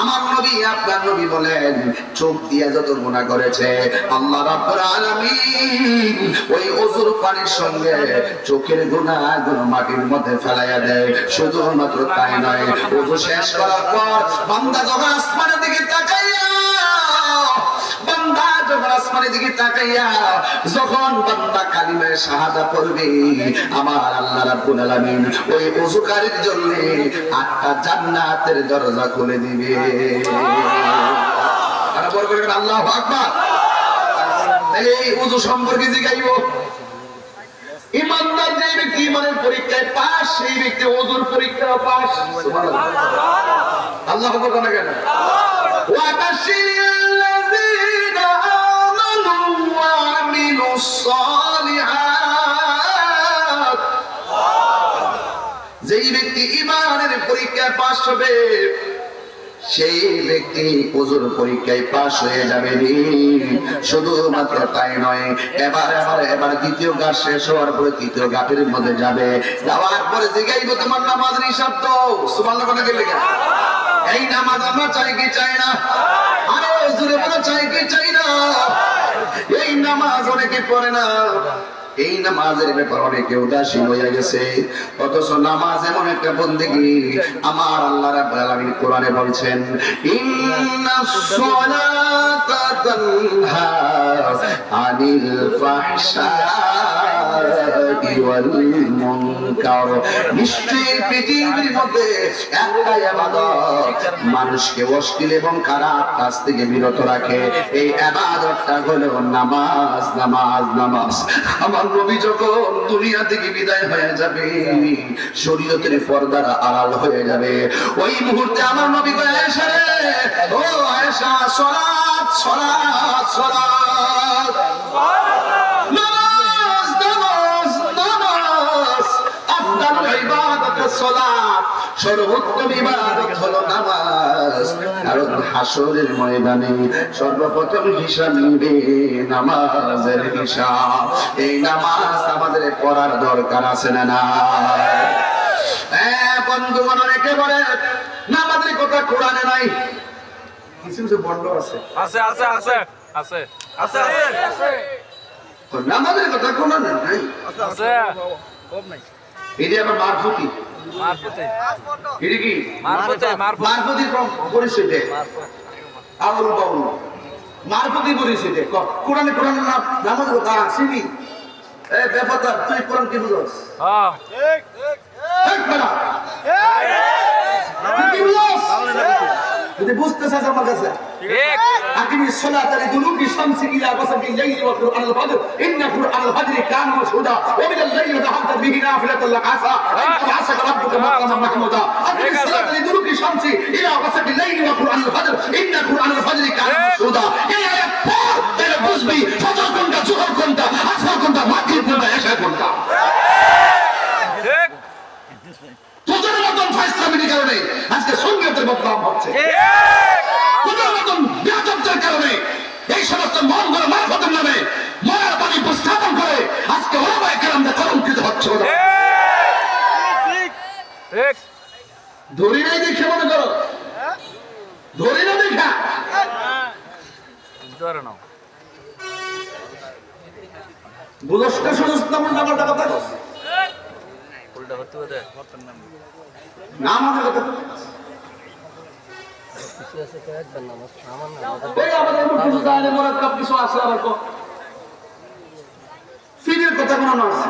আমার নবী, আপনার নবী বলেন, চোখ দিয়ে যত গুনাহ করেছে আল্লাহ রাব্বুল আলামিন ওই ওযুর পানির সঙ্গে চোখের গুনাহগুলো মাটির মধ্যে ফেলাইয়া দেয়। শুধুমাত্র তাই নয়, ওযু শেষ করার পর বান্দা যখন আসমানের দিকে তাকাইয়া, বান্দা যখন আসমানের দিকে তাকাইয়া যখন বান্দা কালিমা শাহাদাত পড়বে, আমার আল্লাহ রাব্বুল আলামিন ওই ওযুকারীর জন্য 8টা জান্নাতের দরজা খুলে দিবে। আর বড় করে আল্লাহু আকবার। তাহলে এই ওযু সম্পর্কে জিজ্ঞাসা, ইমানদার যে ব্যক্তি ইমানের পরীক্ষায় পাস, সেই ব্যক্তি ওযুর পরীক্ষায় পাস। সুবহানাল্লাহ, আল্লাহু আকবার কেন? ওয়া বাশিরিল্লাযীনা আমানু ওয়া আমিলুস সালিহাত, যেই ব্যক্তি ইমানের পরীক্ষায় পাস হবে, সেই ব্যক্তি ওযুর পরীক্ষায় পাস হয়ে যাবে। শুধুমাত্র তাই নয়, এবার দ্বিতীয় ঘাট শেষ হওয়ার পরে তৃতীয় ঘাটের মধ্যে যাবে। যাওয়ার পরে জিজ্ঞাসা, তোমার নামাজের হিসাব তো সুবহানাল্লাহ বলে গেলে, এই নামাজ আমরা চাই কি চাই না? আরে জোরে বলে চাই কি চাই না? এই নামাজ অনেকে পড়ে না, এই নামাজের ব্যাপারে অনেকে উদাসীন হয়ে গেছে। অথচ নামাজ এমন একটা বন্দেগী, আমার আল্লাহ রাব্বুল আলামিন কোরআনে বলছেন, ইন্নাস সালাতা তানহা আনিল ফাহশাই ওয়াল মুনকার, নিশ্চয়ই পৃথিবীর মধ্যে একটাই ইবাদত মানুষকে অশ্লীল এবং খারাপ কাজ থেকে বিরত রাখে, এই ইবাদতটা হলো নামাজ। নামাজ নামাজ। আমার নবী যখন দুনিয়া থেকে বিদায় হয়ে যাবে, শরীয়তের পর্দারা আড়াল হয়ে যাবে, ওই মুহূর্তে আমার নবী কয়, আয়েশা রে, ও আয়েশা, সালাত সালাত সালাত, নামাজ নামাজ নামাজ, আফদালুল ইবাদাত ইবাদত সালাত, সর্বোত্তম ইবাদত হলো নামাজ। কারণ হাসরের ময়দানে সর্বপ্রথম হিসাব নিবে নামাজের হিসাব। এই নামাজ আমাদের পড়ার দরকার আছে না না? বন্ধুগণ, অনেকে বলে নামাজের কথা কোরআনে নাই। কিছু কিছু বন্ড আছে,
আছে আছে আছে আছে আছে আছে
তো নামাজের কথা কোরআনে নাই।
আছে কম নাই
এটি আবার মারফতি,
মারফতে
এটি কি
মারফতে
মারফতি পরিচয় দেয়, আউল বাউল মারফতি পরিচয় দেয়। কোরআনে কোরআনের নামাজের কথা আসেনি। ব্যাপার তুই কোরআন কি বুঝস?
হ্যাঁ
যদি বুঝতে চাস আমার কাছে,
ঠিক
আকিমিস সালাতা লিদুলুকি শামসি ইলা গাসাকিল লাইলি ওয়া কুরআনুল ফাজর ইন্না কুরআনুল ফাজরি কানা মাশহুদা ওয়া মিনাল লাইলি ফাতাহাজ্জাদ বিহি নাফিলাতান লাক আসা আন তাবআসাকা রাব্বুকা মাকামান মাহমুদা। আকিমিস সালাতা লিদুলুকি শামসি ইলা গাসাকিল লাইলি ওয়া কুরআনুল ফাজর ইন্না কুরআনুল ফাজরি কানা মাশহুদা। এই আয়াত পড়, তাহলে বুঝবি ফজর কোনটা, জোহর কোনটা, আসর কোনটা, মাগরিব কোনটা, ইশা কোনটা।
ঠিক
তোদের মতন ফাইসলামির কারণে আজকে সঙ্গীতের বদনাম হচ্ছে। তোদের মতন বেয়াদবদের কারণে এই সমস্ত মঙ্গল মারফতের নামে মরার বাণী উপস্থাপন করে আজকে ওলামায়ে কেরামরা কলঙ্কিত হচ্ছে।
ঠিক ঠিক
ধরি নাই দেখে মনে করো, ধরি না দেখা
ধরে নাও
বুঝতে সুযোগ তেমন নামাটা কথা
উল্টা হতে হতে
না আমাদের কথা এই আমাদের কিছু জানে মনে কাপ কিছু আছে আবার কো ফিরের কথা কোনো আছে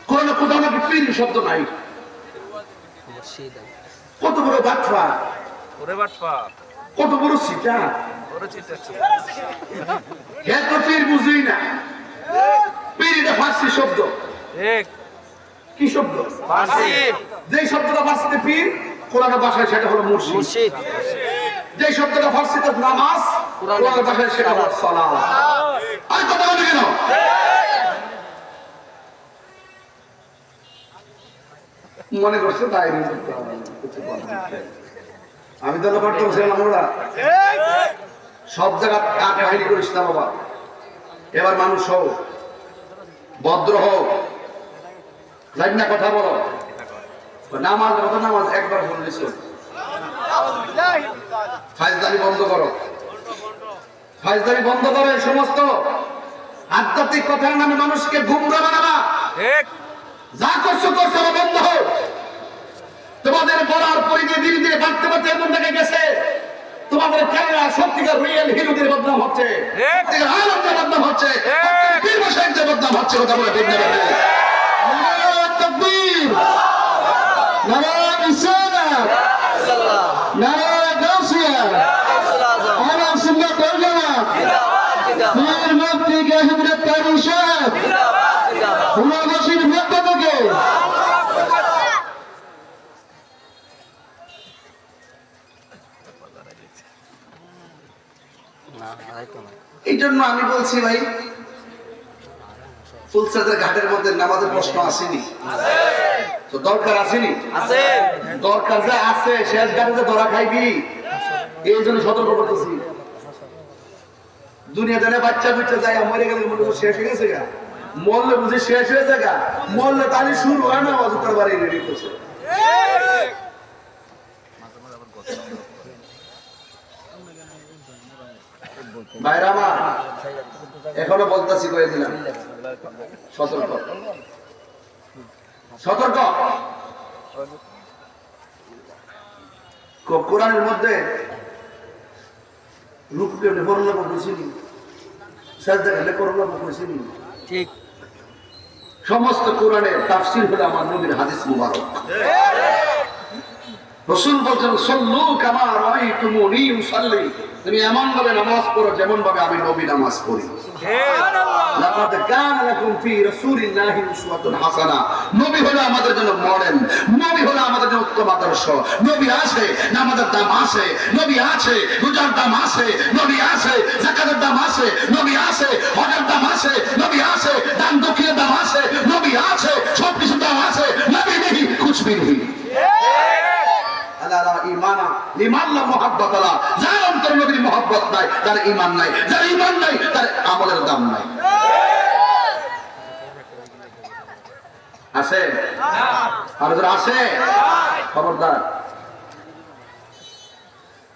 কোন কোথাও নাকি ফির শব্দ নাই। কত বড় বাটফা,
ওরে বাটপা
কত বড় সিটা,
ওরে চিন্তা
এত পীর বুঝি না। পীর এটা ফার্সি শব্দ।
ঠিক
কি শব্দ?
ফার্সি
যে শব্দটা ফার্সিতে পীর, কোরআনের ভাষায় সেটা হলো মুর্শিদ। যে শব্দটা ফার্সিতে নামাজ, কোরআনের ভাষায় সেটা হলো সালাত। আর কথা বলে কেন? মনে করছে তাই আমি তো পারতাম আমরা সব জায়গা কাহিনী করিস না বাবা। এবার মানুষ হোক, ভদ্র হোক, জানি না কথা বলো। নামাজ মতো নামাজ একবার বললিস, ফাইজদারি বন্ধ করো, ফাইজদারি বন্ধ করো। এই সমস্ত আধ্যাত্মিক কথার নামে মানুষকে গুমরা বানাবা।
ঠিক
যা করছো করছো, বন্ধ হোক। তোমাদের বলার পরিধি ধীরে ধীরে বাড়তে বাড়তে এমন জায়গায় গেছে, তোমাদের ক্যামেরা সত্যিকার রিয়েল হিরোদের বদনাম হচ্ছে, সত্যিকার আলমদের বদনাম হচ্ছে, পীর মাশায়েখদের বদনাম হচ্ছে। কথা বলে ঠিক না? নারায়ে তাকবীর, নারায়ে রিসালাত, নারায়ে গাউসিয়া, আহলে সুন্নাত ওয়াল জামাত, পীর মুফতি গাজীপুরের কারি সাহেব, হুমায়ুন পক্ষ থেকে এই জন্য আমি বলছি ভাই, ফুলসাদের ঘাটের মধ্যে নামাজের প্রশ্ন আসেনি তো দরকার আসেনি, দরকার যে আছে, শেষ ঘাটে যে ধরা খাইবি, এই জন্য সতর্ক করতেছি। দুনিয়া জানে বাচ্চা বুচ্চা যায়, মরে গেলে মনে শেষ হয়ে গেছে গা, মরলে বুঝে শেষ হয়ে যায় গা, মরলে তাহলে শুরু হয় না অজুকার বাড়ি রেডি করছে। ভাইরা আমার এখনো বলতেছি, কয়ে দিলাম সতর্ক, সতর্ক। কোরআনের মধ্যে রূপকে করোনা বলেছিনি, সাজদা গেলে করোনা বলেছিনি।
ঠিক
সমস্ত কোরআনের তাফসীর হলো আমার নবীর হাদিস মুবারক। রাসূল বলেন সাল্লু কামা রাআইতুমুনি উসাল্লি, তুমি এমন ভাবে নামাজ পড়ো যেমন ভাবে আমি নবী নামাজ পড়ি। লাকাদ কানা লাকুম ফি রাসূলিল্লাহি উসওয়াতুন হাসানাহ, নবী হলো আমাদের জন্য মডেল, নবী হলো আমাদের জন্য উত্তম আদর্শ। নবী আছে, নামাজের দাম আছে, নবী আছে, রোজার দাম আছে, নবী আছে, যাকাতের দাম আছে, নবী আছে, হজের দাম আছে, নবী আছে, দান দক্ষিণের দাম আছে, নবী আছে, সবকিছুর দাম আছে, নবী নেই কুছ ভি নেই। আলা ঈমানা লিমান লা মুহাব্বাত লা, যার অন্তরে নবীর মুহাব্বত নাই তার ঈমান নাই, যার ঈমান নাই তার আমলের দাম নাই। আছে না? আর যারা আছে খবরদার,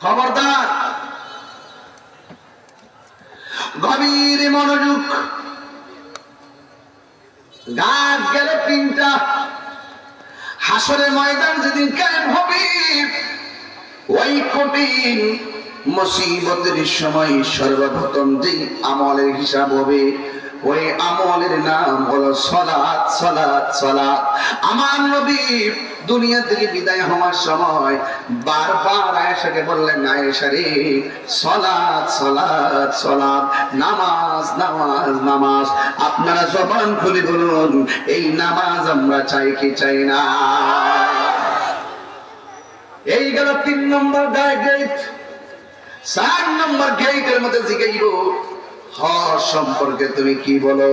খবরদার, গভীর মনোযোগ। গাছ গেল তিনটা, হাসরের ময়দান যেদিন কায়েম হবে, ওই কঠিন মুসিবতের সময় সর্বপ্রথম যে আমলের হিসাব হবে, ওই আমলের নাম হলো সালাত, সালাত, সালাত। আমার নবী দুনিয়া থেকে বিদায় হওয়ার সময় বারবার আয়েশাকে বললেন, আয়েশা রে, সালাত, সালাত, সালাত, নামাজ, নামাজ, নামাজ। আপনারা জবান খুলে বলুন, এই নামাজ আমরা চাই কি চাই না? এই গেল 3 নম্বর গেট। 4 নম্বর গেটের মধ্যে জিজ্ঞাসা হজ সম্পর্কে তুমি কি বলো?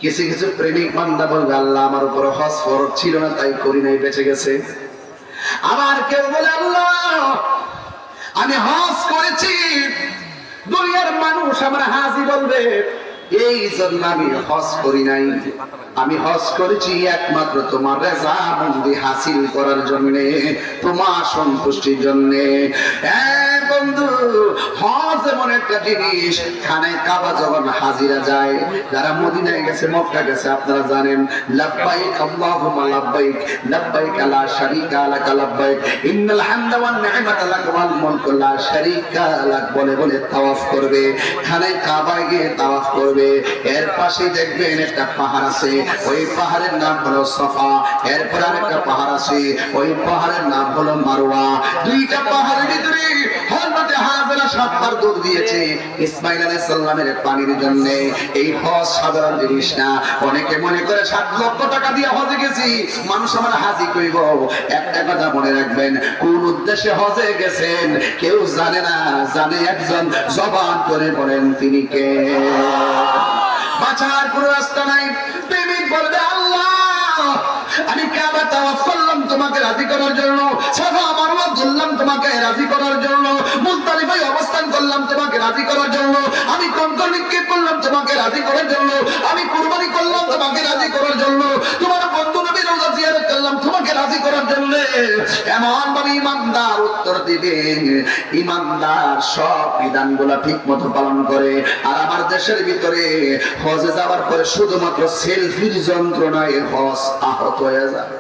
কিছু কিছু প্রেমিক বান্দা বলবে, আল্লাহ আমার উপর হজ ফরজ ছিল না তাই করি নাই, বেঁচে গেছে। আবার কেউ বলে, আল্লাহ আমি হজ করেছি, দুনিয়ার মানুষ আমার হাজি বলবে, এই জন্য আমি হজ করি নাই। আমি হজ করেছি একমাত্র তোমার রেজামন্দি হাসিল করার জন্য, তোমার সন্তুষ্টির জন্য। বন্ধু, হজ এমন একটা জিনিস, খানায় কাবা যখন হাজিরা যায়, যারা মদিনায় গেছে, মক্কা গেছে, আপনারা জানেন, লাব্বাইক আল্লাহুম্মা লাব্বাইক, লাব্বাইক লা শারীকা লাক লাব্বাইক, ইন্নাল হামদা ওয়ান নি'মাতা লাক ওয়াল মুলকু লা শারীকা লাক বলে বলে তাওয়াফ করবে, খানায় কাবায় গিয়ে তাওয়াফ করবে। এর পাশে দেখবেন একটা পাহাড় আছে, ওই পাহাড়ের নাম হলো সাফা। এরপর আরেকটা পাহাড় আছে, ওই পাহাড়ের নাম হলো মারওয়া। দুইটা পাহাড়ের ভিতরে হযরত হাজেরা 7 বার দুধ দিয়েছে ইসমাঈল আলাইহিস সালামের পানির জন্য। এই হজ সাধারণ জিনিস না। অনেকে মনে করে 7 লক্ষ টাকা দিয়ে হজে গেছি, মানুষ আমার হাজি কইব। একটা কথা মনে রাখবেন, কোন উদ্দেশ্যে হজে গেছেন কেউ জানে না, জানে একজন, জবান করে বলেন তিনি কে। বাঁচার কোনো রাস্তা নাই। প্রেমিক বলবে, আল্লাহ আমি কাবা তাওয়াফ করলাম তোমাকে রাজি করার জন্য, সাফা মারওয়া ধরলাম তোমাকে রাজি করার জন্য, মুজদালিফায় অবস্থান করলাম তোমাকে রাজি করার জন্য, আমি কঙ্কর নিক্ষেপ করলাম তোমাকে রাজি করার জন্য, আমি কুরবানি করলাম তোমাকে রাজি করার জন্য, তোমার বন্ধু নবীর রওজা জিয়ারত করলাম তোমাকে রাজি করার জন্য। এমন ভাবে ইমানদার উত্তর দিবেন, ইমানদার সব বিধানগুলো ঠিক মতো পালন করে। আর আমার দেশের ভিতরে হজে যাওয়ার পরে শুধুমাত্র সেলফির যন্ত্রণায় হজ আহত হয়ে যায়।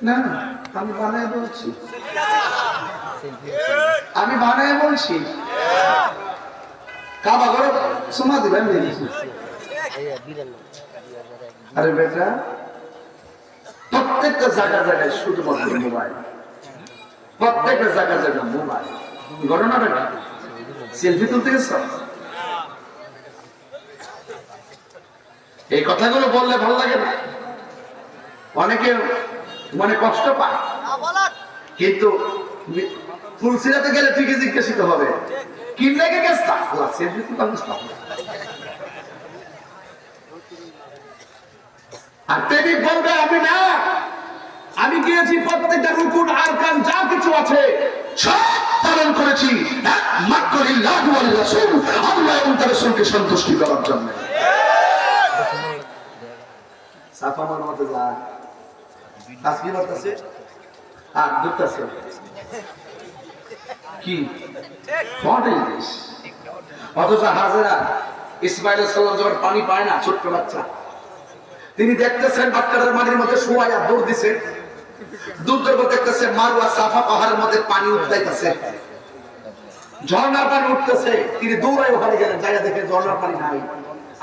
না, আমি বানায় বলছি, আমি বানায় বলছি। কাবা ঘরে সময় দিবেন। আরে বেটা, প্রত্যেকটা জায়গা জায়গায় শুধুমাত্র মোবাইল, প্রত্যেকটা জায়গা জায়গা মোবাইল। ঘটনা বেটা, সেলফি তুলতে গেছ। এই কথাগুলো বললে ভালো লাগে না, অনেকে মনে কষ্ট পায়, কিন্তু ফুলসিরাতে গেলে ঠিকই জিজ্ঞাসিত হবে, কি লেগে গেছে? সেলফি তুলতে গেছিলাম। আর তিনি বলবে, আমি না, আমি গিয়েছি প্রত্যেকটা রুকুন আরকান যা কিছু আছে সব পালন করেছি একমাত্র লিল্লাহি ওয়াল রাসূল, আল্লাহ এবং তার রাসূলকে সন্তুষ্টি করার জন্য। সাফা মারওয়াতে যা তাসবিহ করতেছে আর দুধতেছে কি ফটেল দিস। অথচ হাজেরা ইসমাঈল আলাইহিস সালাম যখন পানি পায় না, ছোট্ট বাচ্চা, তিনি দেখতেছেন বাচ্চাটার মাটির মধ্যে শোয়া দৌড় দিছে, দূর দূর দেখতেছে মারওয়া সাফা পাহাড়ের মধ্যে পানি উঠতেছে, ঝর্ণার পানি উঠতেছে। তিনি দৌড়ায় ওখানে গেলেন, জায়গা দেখে ঝর্ণার পানি নাই।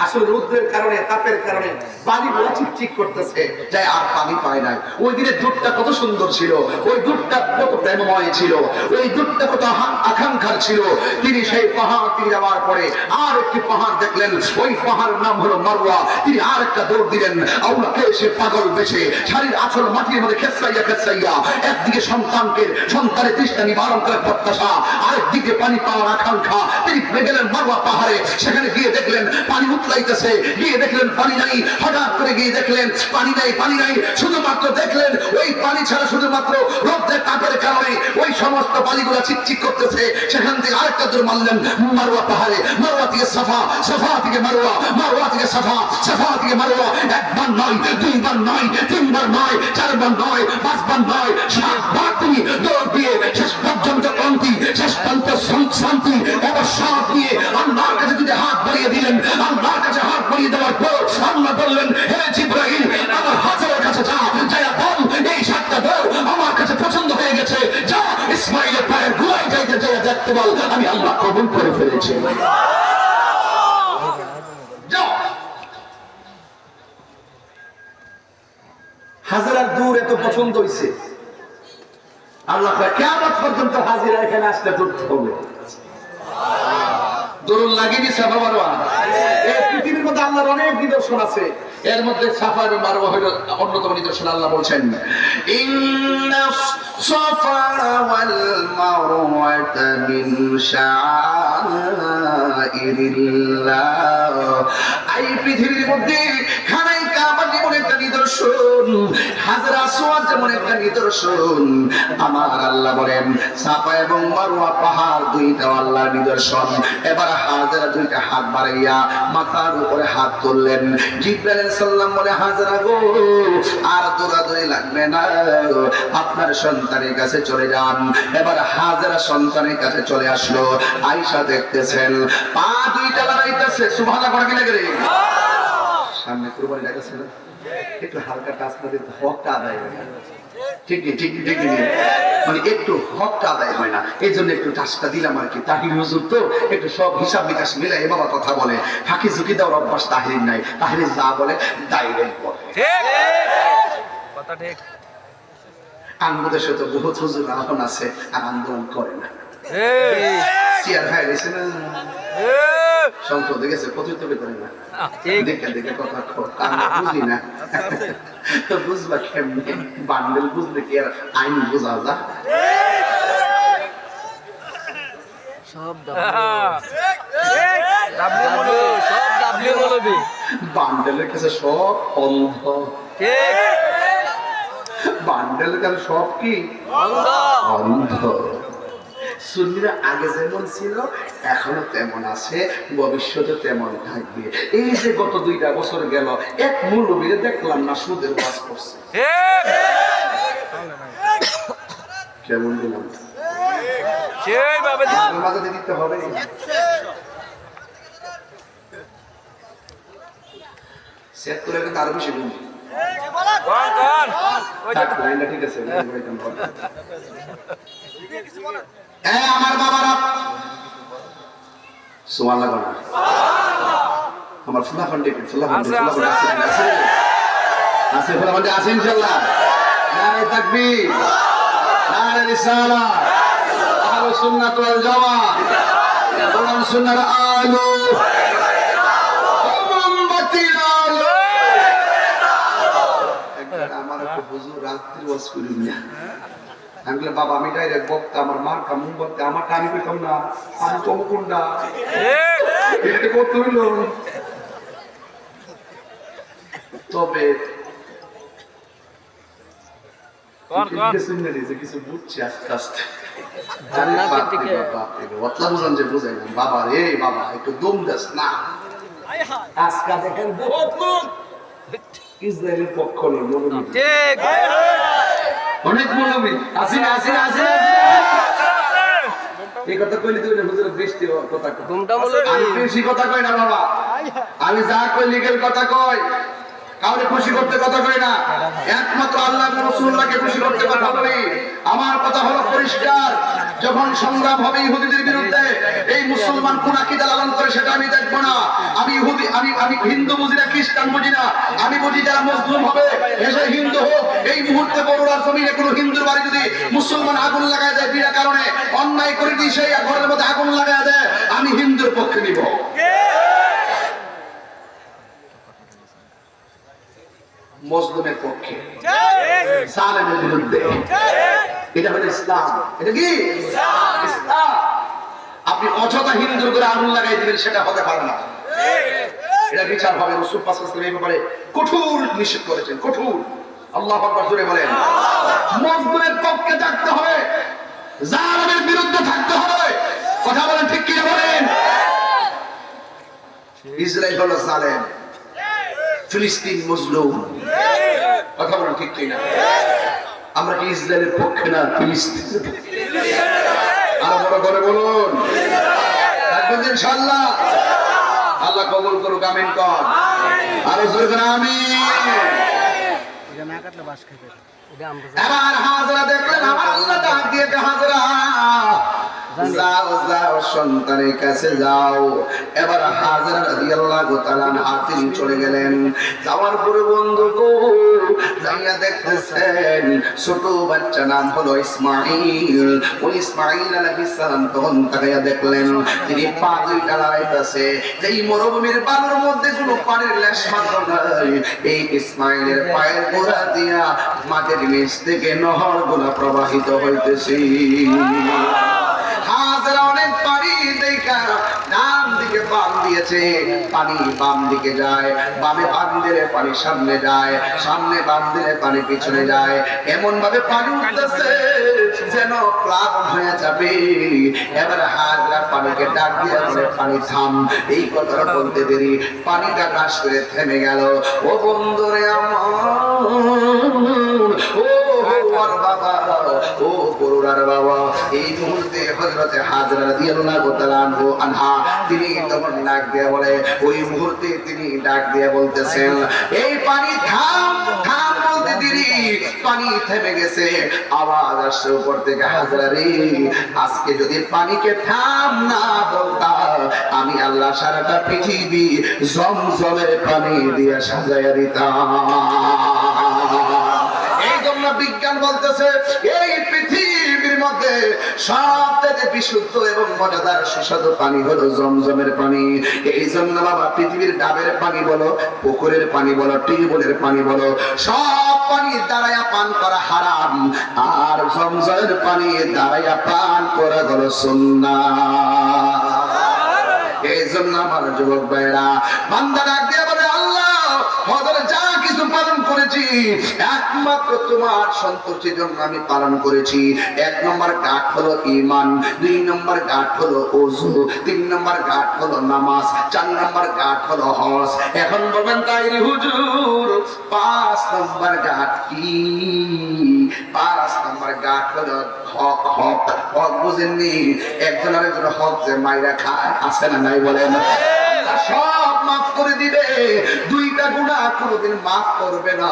আসলে রৌদ্রের কারণে, তাপের কারণে বালিগুলো চিকচিক করতেছে, যাই আর পানি পায় নাই। ওই দিনের দুধটা কত সুন্দর ছিল, ওই দুধটা কত প্রেমময় ছিল, ওই দুধটা কত আকাঙ্ক্ষার ছিল। তিনি সেই পাহাড় তিনি যাওয়ার পরে আর একটি পাহাড় দেখলেন, ওই পাহাড়ের নাম হলো মারওয়া। তিনি আর একটা দৌড় দিলেন, আল্লাহকে সে পাগল বেশে শাড়ির আঁচল মাটির মধ্যে খেসাইয়া খেসাইয়া, একদিকে সন্তানের তৃষ্ণা নিবারণ করে প্রত্যাশা, আরেকদিকে পানি পাওয়ার আকাঙ্ক্ষা। তিনি গেলেন মারওয়া পাহাড়ে, সেখানে গিয়ে দেখলেন পানি উতলাইতেছে, গিয়ে দেখলেন পানি নাই। হঠাৎ করে গিয়ে দেখলেন পানি নাই, পানি নাই, শুধুমাত্র দেখলেন ওই পানি ছাড়া শুধুমাত্র রোদের তাপের কারণে ওই সমস্ত পানিগুলো চিকচিক করতেছে। সেখান থেকে আরেকটা দূর মারলেন মারওয়া পাহাড়ে, মারওয়া থেকে সাফা, সাফা থেকে মারওয়া, মারওয়া থেকে সাফা, সাফা থেকে মারওয়া। একবার নয়, দুইবার নয়, তিনবার নয়, চারবার নয়, পাঁচবার নয়, সাতবার তিনি দৌড় দিয়ে শেষ পর্যন্ত ক্লান্তি, শেষ পর্যন্ত শান্তি অবসাদ দিয়ে আল্লাহর কাছে যদি হাত বাড়িয়ে দিলেন, আল্লাহর কাছে হাত বাড়িয়ে দেওয়ার পর আল্লাহ বললেন, হে জিবরাইল, আমার হাজারের কাছে যা, যায়া বল এই সাতটা দৌড় আমার কাছে পছন্দ হয়ে গেছে, যা ইসমাইলের পায়ের গুলাই যাইতে যাইয়া দেখতে বল আমি আল্লাহ কবুল করে ফেলেছি। হাজারার দূর এত পছন্দ হইছে, আল্লাহ কিয়ামত পর্যন্ত হাজিরা এখানে আসলে ধরতে হবে। দরুন লাগিয়ে সাফা মারওয়া, এই পৃথিবীর মধ্যে আল্লাহর অনেক নিদর্শন আছে, এর মধ্যে সাফা এবং মারওয়া হলো অন্যতম নিদর্শন। আল্লাহ বলছেন, ইন্নাস সাফা ওয়াল মারওয়াতা মিন শাআইরিল্লাহ। এই পৃথিবীর মধ্যে খানাই কাবা যেমন একটা নিদর্শন, হাজরা আসওয়াদ যেমন একটা নিদর্শন, আমার আল্লাহ বলেন সাফা এবং মারওয়া পাহাড় দুইটা আল্লাহর নিদর্শন। এবার হাজরা দুইটা হাত বাড়াইয়া মাথার উপরে হাত তুললেন। জিবরাইল আলাইহিস সালাম বলে, হাজরা গো, আর দৌড়াদৌড়ি লাগবে না, আপনার সন্তানের কাছে চলে যান। এবার হাজরা সন্তানের কাছে চলে আসলো। আয়েশা দেখতেছেন পা দুইটা লড়াইতেছে, সুবহানাল্লাহ করে কি লাগে রে, সামনে কুরবানি লাগাছে না, একটু হালকা টাচ না দিতে হকটা আদায় হয় না। ঠিক মানে একটু হকটা আদায় হয় না, এই জন্য একটু টাচটা দিলাম আর কি। তাহির হুজুর তো একটু সব হিসাব নিকাশ মিলে এ বাবা কথা বলে, ফাঁকি ঝুঁকি দেওয়ার অভ্যাস তাহির নাই। তাহির যা বলে ডাইরেক্ট বলে,
ঠিক।
আঙ্গুদেশে তো বহুত হুজুর এখন আছে আর আন্দোলন করে না, চেয়ার খাই গেছে না, সংসদে গেছে প্রতিযোগিতা করে না, দেখে দেখে কথা বুঝি না। তো বুঝবা কেমনি, বান্ডেল বুঝলে কি আর আইন বোঝা যা? বান্ডেলের কাছে সব অন্ধ, বান্ডেলের কাছে সব কি অন্ধ। সুন্নিরা আগে যেমন ছিল এখনো তেমন আছে, ভবিষ্যতে তেমন থাকবে। এই যে গত 2টা বছর গেল, এক মৌলবীরে দেখলাম না সুদের ওয়াজ করছে। কেমন দিলাম মাঝে দিতে হবে, সেট করে কিন্তু আরো বেশি গুণ। ঠিক আছে আমার বাবারা সোয়াল লাগো না, আমার ফুলাফান্ডে আছে ফুলাফান্ডে আছে ইনশাআল্লাহ। নারে তাকবীর, নারে রিসালাত, আহলে সুন্নাত ওয়াল জামাত, কোরআন সুন্নাহর আলো, উম্মতির আলো। একবার আমার একটা হুজুর রাত্রি ওয়াজ করেন না, আমি বললাম বাবা আমি ডাইরেক্ট বক্তা, আমার মার কামুন বক্তা, আমার টানি পেতাম না, আমি চমকুন্ডা এটা করতে হইল। তবে কিছু বুঝছি আস্তে আস্তে, বাবা রে বাবা একটু দম দাস না। আজকে দেখেন বহুত লোক ইসরায়েলের পক্ষ নেই, অনেক মৌলবী আছে না, আছে না, আছে। এই কথা কইলি তুই হুজুর বৃষ্টি কথা কই, আমি বেশি কথা কই না বাবা, আমি যা কই লিগেল কথা কই। কাউকে খুশি করতে কথা কই না, একমাত্র আল্লাহ এবং রাসূলুল্লাহকে খুশি করতে কথা বলি। আমার কথা হলো পরিষ্কার, যখন সংগ্রাম হবে ইহুদিদের বিরুদ্ধে, এই মুসলমান কোন আকীদা লালন করে সেটা আমি দেখব না। আমি ইহুদি, আমি হিন্দু বুঝি না, খ্রিস্টান বুঝি না, আমি বুঝি যারা মুসলিম হবে এসে হিন্দু হোক। এই মুহূর্তে বড়ুয়ার জমিনে কোনো হিন্দুর বাড়ি যদি মুসলমান আগুন লাগায় দেয় বিনা কারণে, অন্যায় করে দিয়ে সেই ঘরের মধ্যে আগুন লাগায় দেয়, আমি হিন্দুর পক্ষে নিব। মুসলিমের পক্ষে, জালেমের বিরুদ্ধে। এটা হলো ইসলাম। এটা কি ইসলাম? আপনি অযথা হিন্দুর করে আগুন লাগাই দিবেন, সেটা হতে পারে না। এটা বিচার হবে। রাসূল পাক সাল্লাল্লাহু আলাইহি ওয়াসাল্লাম এই ব্যাপারে কঠোর নিষেধ করেছেন, কঠোর। আল্লাহু আকবার জোরে বলেন। মুসলিমের পক্ষে থাকতে হবে, জালেমের বিরুদ্ধে থাকতে হবে। কথা বলেন ঠিক কি বলেন? ইসরায়েল হলো জালেম, ফিলিস্তিন মজলুম। কথা বলেন ঠিক কি না? আমরা কি ইসরায়েলের পক্ষে না ফিলিস্তিন? আরো বড় করে বলুন, থাকবেন ইনশাআল্লাহ। আল্লাহ কবুল করুক, আমিন কর। আরো জোরে করে আমিন।
এটা না কাটলে বাস খাবে।
এবার হাজরা দেখলেন, আমার আল্লাহ ডাক দিয়েছে, হাজরা যাও যাও সন্তানের কাছে যাও। এবার হাজরা রাদিয়াল্লাহু তাআলা আনহা তিনি চলে গেলেন। যাওয়ার পরে বন্ধু গো যাইয়া দেখতেছেন ছোট বাচ্চা নাম হলো ইসমাঈল। ওই ইসমাঈল আলাইহিস সালাম তখন তাকাইয়া দেখলেন তিনি পা দুইটা লাগাইতেছে, যেই মরুভূমির বালুর মধ্যে কোনো পানির লেশ মাত্র নাই। এই ইসমাঈলের পায়ের গোড়া দিয়া মাটির নিচ থেকে নহর গুলা প্রবাহিত হইতেছে। হাজরা অনেক পানি দেখা ডান দিকে বাম দিয়েছে, পানি বাম দিকে যায়, বামে বাম দিলে পানি সামনে যায়, সামনে বাম দিলে পানি পিছনে যায়। এমন ভাবে পানি উঠতেছে যেন প্লাবন হয়ে যাবে। এবার হাজরা পানিকে ডাক দিয়ে বলে, পানি থাম। এই কথাটা বলতে দেরি পানিটা কাশ করে থেমে গেল। ও বন্ধুরে আমার, ও বাবা, ও বড়ুরার বাবা, এই মুহূর্তে হযরতে হাজরা রাদিয়াল্লাহু তাআলা আনহা তিনি তখন ডাক দিয়ে বলে, ওই মুহূর্তে তিনি ডাক দিয়ে বলতেছেন, এই পানি থাম থাম বলতে দেরি পানি থেমে গেছে। আওয়াজ আসছে উপর থেকে, হাজরা রে, আজকে যদি পানিকে থাম না বলতা, আমি আল্লাহ সারাটা পৃথিবী জমজমের পানি দিয়ে সাজাইয়া দিতাম। বিজ্ঞান বলতেছে এই পৃথিবীর মধ্যে সবথেকে বিশুদ্ধ এবং মজাদার সুস্বাদু পানি হলো জমজমের পানি। এই জন্য বাবা পৃথিবীর ডাবের পানি বলো, পুকুরের পানি বলো, টিউবওয়েলের পানি বলো, সব পানি দাঁড়াইয়া পান করা হারাম, আর জমজমের পানি দাঁড়াইয়া পান করা হলো সুন্নাহ। এই জন্য আমার যুবক ভাইরা বান্দা ডাক দিয়ে বলে, আল্লাহ হযরত যা কিছু পালন করেছি একমাত্র তোমার সন্তুষ্টির জন্য আমি পালন করেছি। 1 নম্বর ঘাট হলো ঈমান, 2 নম্বর ঘাট হলো ওযু, 3 নম্বর ঘাট হলো নামাজ, 4 নম্বর ঘাট হলো হজ। এখন বলবেন তাই হুজুর 5 নম্বর ঘাট কি? 5 নম্বর ঘাট হলো হক। হক হক বুঝেননি? একজন আরেকজন হক যে মাইরা খায়, আছে না নাই বলেন? সব মাফ করে দিবে, 2টা গুনাহ কোনোদিন মাফ করবে না।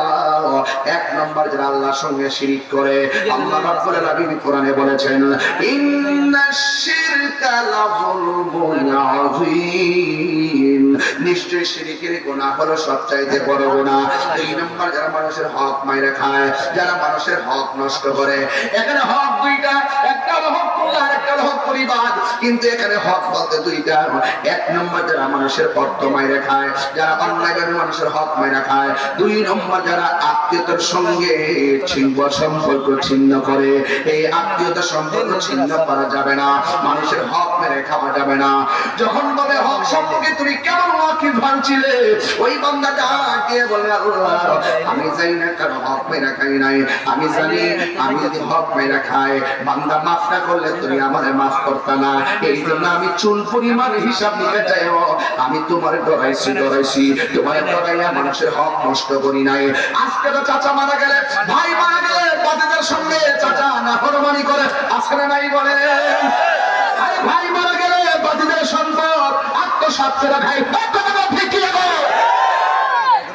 1 নম্বর যারা আল্লাহর সঙ্গে শিরক করে, আল্লাহ রাব্বুল আলামিন কোরআনে বলেছেন, ইন্নাশ শিরকা লাযুলমুন আযীম, নিশ্চয়ই শিরকের গুনাহ হলো সবচাইতে বড় গুনাহ। 2 নম্বর যারা মানুষের হক মাইরা খায়, যারা মানুষের হক নষ্ট করে। এখানে হক 2টা, একটা হলো হক আল্লাহ, একটা হলো হক পরিবার, কিন্তু এখানে হক বলতে 2টা। 1 নম্বর যারা মানুষের অর্থ মাইরা খায়, যারা অন্যায়ভাবে মানুষের হক মাইরা খায়। 2 নম্বর যারা আত্মীয়তার সঙ্গে সম্পর্ক ছিন্ন করে। এই আত্মীয়তার সম্পর্ক ছিন্ন করা যাবে না, মানুষের হক মেরে খাওয়া যাবে না। যখন বলে হক সম্পর্কে তুমি কেমন ওয়াকিফ ভাঙছিলে, ওই বান্দাটা দিয়ে বলে, আল্লাহ আমি জানি না কারো হক মেরা খাই নাই, আমি জানি আমি যদি হক মেরা খাই বান্দা মাফ না করলে তুমি আমারে মাফ করতা না। এই জন্য আমি চুল পরিমাণ হিসাব নিতে চাই, আমি তোমার ডরাইছি তোমার ডরাইয়া মানুষের হক নষ্ট করি নাই। আজকে তো চাচা মারা গেলে, ভাই মারা গেলে বাচ্চাদের সঙ্গে চাচা নাফরমানি করে, আছে না নাই বলে? ভাই মারা গেলে বাচ্চাদের সম্পদ আত্মসাৎ করে খাই,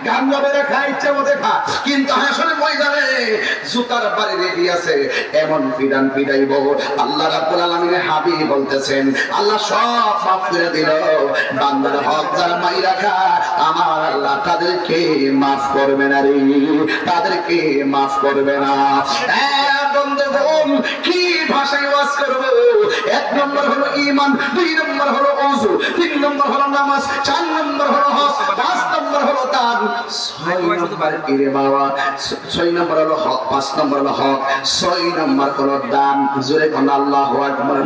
গাঞ্জা বেড়ে খা, ইচ্ছা মতো খা, কিন্তু হাসরে ময়দানে জুতার বাড়ি রেডি আছে, এমন পিডান পিডাইব। আল্লাহ রাব্বুল আলামিনের হাবিব বলতেছেন আল্লাহ সব মাফ করে দিল, বান্দার হক যারা মাইরা খা আমার আল্লাহ তাদেরকে মাফ করবে না রে, তাদেরকে মাফ করবে না। বন্ধুগণ, কি ভাষায় ওয়াজ করব? 1 নম্বর হলো ঈমান, 2 নম্বর হলো ওযু, 3 নম্বর হলো নামাজ, 4 নম্বর হলো হজ, 5 নম্বর হলো দান, 6 নম্বর ইরে বাবা, 6 নম্বর হলো হক, 5 নম্বর হলো হক, 6 নম্বর হলো দান। জোরে কোন আল্লাহু আকবার।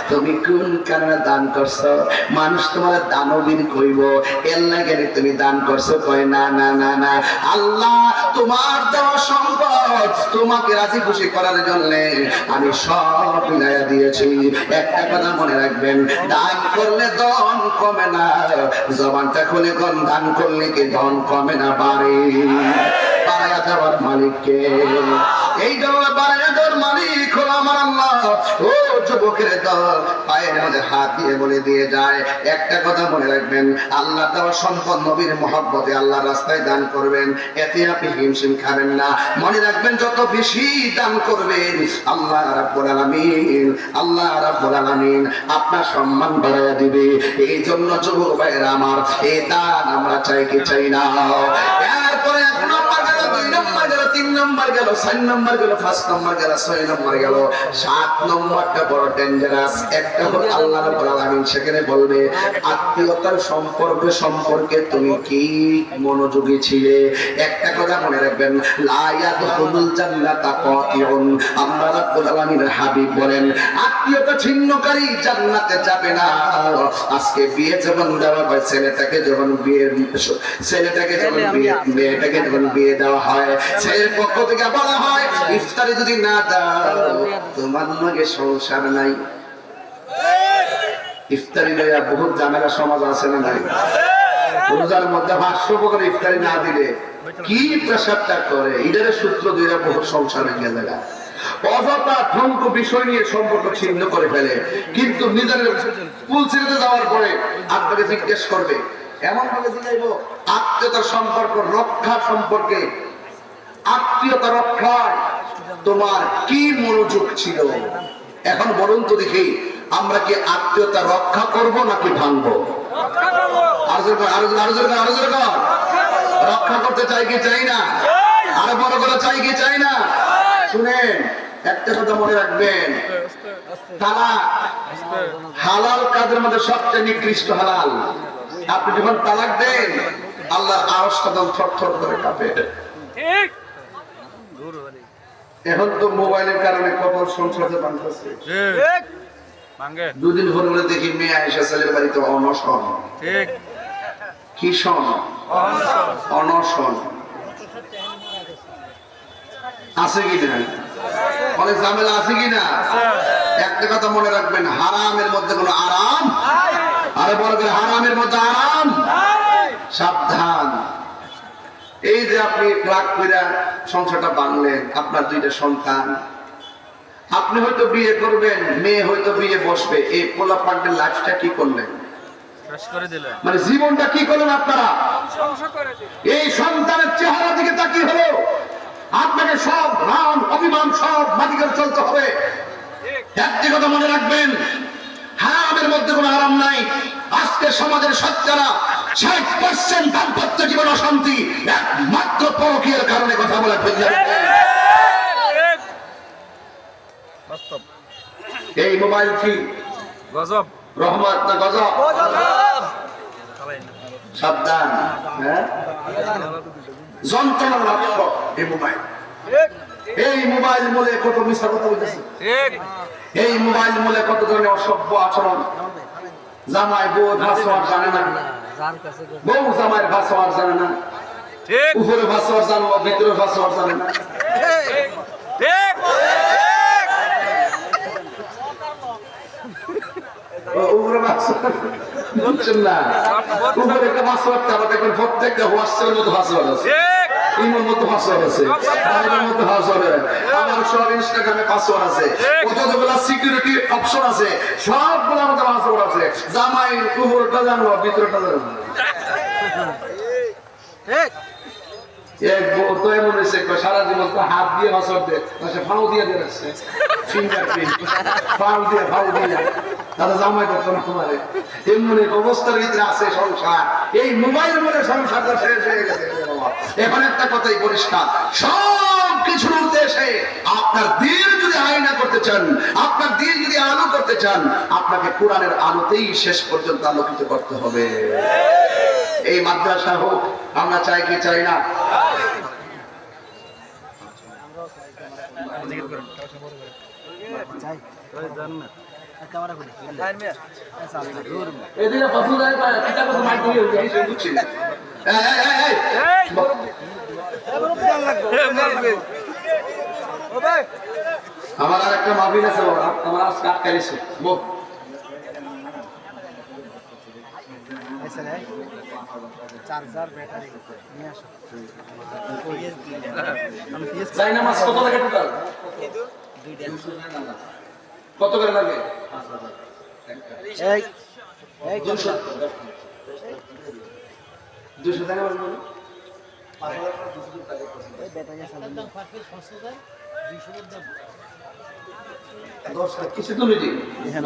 তুমি কোন কারণে দান করছো? মানুষ তোমার দানবীর কইব, এর লাগে তুমি দান করছো? কয় না না না না, আল্লাহ তোমার দেওয়া সম্পদ তোমাকে রাজি খুশি করার জন্য আমি সব মিলাইয়া দিয়েছি। একটা কথা মনে রাখবেন, দান করলে ধন কমে না। জবানটা খুলে কোন দান করলে কি ধন কমে না, বাড়ে। বাড়াইয়া দেওয়ার মালিককে, এই দেওয়া বাড়াইয়া দেওয়ার মালিক হলো আমার আল্লাহ। ও যুবকের দল, পায়ের মধ্যে হাত দিয়ে বলে দিয়ে যায়, একটা কথা মনে রাখবেন, আল্লাহ দেওয়া সম্পদ নবীর মহব্বতে আল্লাহ রাস্তায় দান করবেন, এতে আপনি হিমশিম খাবেন না। মনে রাখবেন, যত বেশি দান করবেন আল্লাহ রাব্বুল আলামিন, আল্লাহ রাব্বুল আলামিন আপনার সম্মান বাড়াইয়া দিবে। এই জন্য যুবক ভাইরা আমার, এই দান আমরা চাই কি চাই না? এরপরে 1 নম্বর গেল, 2 নম্বর গেল, 3 নম্বর গেল, 4 নম্বর গেল, 5 নম্বর গেল, 6 নম্বর গেল, 7 নম্বরটা বড় ডেঞ্জারাস। একটা হলো আল্লাহ রাব্বুল আলামিন সেখানে বলবে আত্মীয়তার সম্পর্কে তুমি কি মনোযোগী ছিলে। একটা কথা মনে রাখবেন, লা ইয়াদখুলুল জান্নাতা কাতিউন। আল্লাহ রাব্বুল আলামিনের হাবিব বলেন আত্মীয়তা ছিন্নকারী জান্নাতে যাবে না। আজকে বিয়ে যখন দেওয়া হয়, ছেলেটাকে যখন মেয়েটাকে যখন বিয়ে দেওয়া হয়, ছেলের পক্ষ থেকে বলা হয় ইফতারি যদি না দাও তোমার লগে সংসার নাই। ইফতারি লইয়া বহুত ঝামেলা সমাজ আছে না নাই? রোজার মধ্যে 500 করে ইফতারি না দিলে কি প্রেসারটা করে, এটার সূত্র ধরে বহু সংসারে গেলে না। অযথা ঠঙ্ক বিষয় নিয়ে সম্পর্ক ছিন্ন করে ফেলে, কিন্তু নিজের কুল ছেড়ে যাওয়ার পরে আপনাকে জিজ্ঞেস করবে, এমন ভাবে জিজ্ঞাসা আত্মীয়তার সম্পর্ক রক্ষা সম্পর্কে, আত্মীয়তা রক্ষায় তোমার কি মনোযোগ ছিল? এখন বলুন তো দেখি, আমরা কি আত্মীয়তা রক্ষা করব নাকি ভাঙবো? রক্ষা করতে চাই কি চাই না? আরো বড় করে চাই কি চাই না? শুনেন, একটা কথা মনে রাখবেন, তালাক হালাল কাজের মধ্যে সবচেয়ে নিকৃষ্ট হালাল। আপনি যখন তালাক দেন, আল্লাহর আরশটা তখন থরথর করে কাঁপে। এখন তো মোবাইলের কারণে কত সংসারে ভাঙতেছে। 2 দিন পরে দেখি মেয়ে আয়েশা ছেলের বাড়িতে অনশন। কি শোন? অনশন আছে কিনা? অনেক ঝামেলা আছে কিনা? একটা কথা মনে রাখবেন, হারামের মধ্যে কোনো আরাম, আরে বড় করে হারামের মধ্যে আরাম। সাবধান। এই যে আপনি রাগ কইরা সংসারটা বাঁধলেন, আপনার 2টা সন্তান, আপনি হয়তো বিয়ে করবেন, মেয়ে হয়তো বিয়ে বসবে, এই পোলা পাল্টের লাইফটা কি করলেন? মানে জীবনটা কি করলেন আপনারা? এই সন্তানের চেহারা দিকে তাকিয়ে হলো আপনাকে সব রাম অভিমান সব মাটি করে চলতে হবে। একটি কথা মনে রাখবেন, হারামের মধ্যে কোনো আরাম নাই। আজকে সমাজের শতকরা 60% দাম্পত্য জীবন অশান্তি একমাত্র পরকীয়ার কারণে। কথা বলে এই মোবাইল কি গজব, রহমত না গজব? সাবধান, যন্ত্রণার লক্ষ্য এই মোবাইল। এই মোবাইল মূলে কত মিথ্যা কথা বলতেছে, এই মোবাইল মূলে কত ধরনের অসভ্য আচরণ। জামাই বউ ভাষাওয়ার জানে না, বউ জামাইয়ের ভাষাওয়ার জানে না, উপরে ভাষাওয়ার জানো, ভিতরে ভাষাওয়ার জানে না। উপরে বুঝছেন না, উপরে একটা ভাষাওয়ার তারা দেখবেন প্রত্যেকটা হোয়াটসঅ্যাপের মতো ভাষাওয়ার আছে, ইমোর মতো পাসওয়ার্ড আছে, আমার মতো পাসওয়ার্ড আছে, আমার সব ইনস্টাগ্রামে পাসওয়ার্ড আছে, কতগুলা সিকিউরিটি অপশন আছে, সবগুলোর মধ্যে পাসওয়ার্ড আছে। জামাই উপরটা জানবো, ভিতরটা জানবো। এক বউ তো এমন হয়েছে সারা জীবন তো হাত দিয়ে বছর দিয়ে ফাউ দিয়ে দিয়ে রাখছে ফিঙ্গারপ্রিন্ট ফাউ দিয়ে দাদা জামাই করতো না তোমার এমন এক অবস্থার ভিতরে আছে সংসার এই মোবাইল বলে সংসারটা শেষ হয়ে গেছে এখন একটা কথাই পরিষ্কার সব কিছুর উদ্দেশ্যে আপনার দিন যদি আয়না করতে চান আপনার দিন যদি আলো করতে চান আপনাকে কোরআনের আলোতেই শেষ পর্যন্ত আলোকিত করতে হবে এই মাদ্রাসা হোক আমরা চাই কি চাই না এদিকে পছন্দ হয় বা কিটা কথা মাইক দিয়ে উঠে এই বুঝছি আমার আর একটা মাহফিল আছে বাবা আমার আজ কাট কালিছে বল
চার্জার ব্যাটারি নিয়ে আসো
চাইনা মাছ কত লাগে টোটাল কত করে লাগে
এই এই
200 টাকা বলবো
এই ব্যাটারি চালানো
10 টাকা কিছু তুলে দিই
এখানে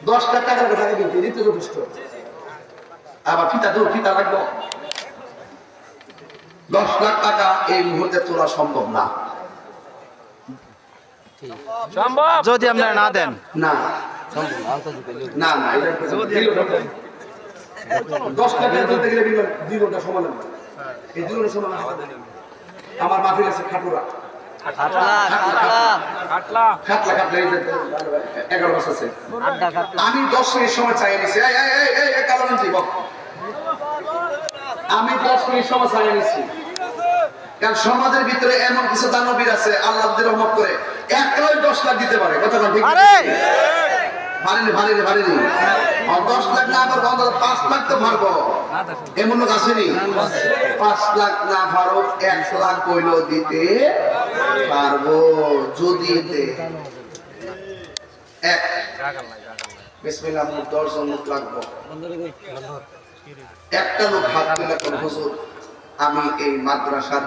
দশ লাখ টাকার কথা কিন্তু দিতে যথেষ্ট আবার ফিতা লাগবে 10 লাখ টাকা এই মুহূর্তে তোলা সম্ভব না
সম্ভব
যদি আপনারা না দেন
না না না এটা 10 লাখ টাকা তুলতে গেলে 2 ঘন্টা সময় লাগবে এই 2 ঘন্টা সময় লাগবে আমার মাফিল আছে খাটুরা
কাটলা
এই 11 বছর আছে আমি 10 মিনিট সময় চাই নিছি এই কালামঞ্জি বল আমি 10 মিনিট সময় চাই নিছি কারণ সমাজের ভিতরে এমন কিছু দানবীর আছে আল্লাহ যদি রহমত করে একলাই 10 লাখ দিতে পারে কথা ঠিক ভারিনি আর 10 লাখ না পারবো অন্তত 5 লাখ তো পারবো এমন লোক আসেনি 5 লাখ না পারো 1 লাখ কইলো দিতে পারবো যদি এক বিসমিল্লাহ মুখ 10 জন লোক লাগবো একটা লোক হাত তুলে কোন হুজুর আমি এই মাদ্রাসার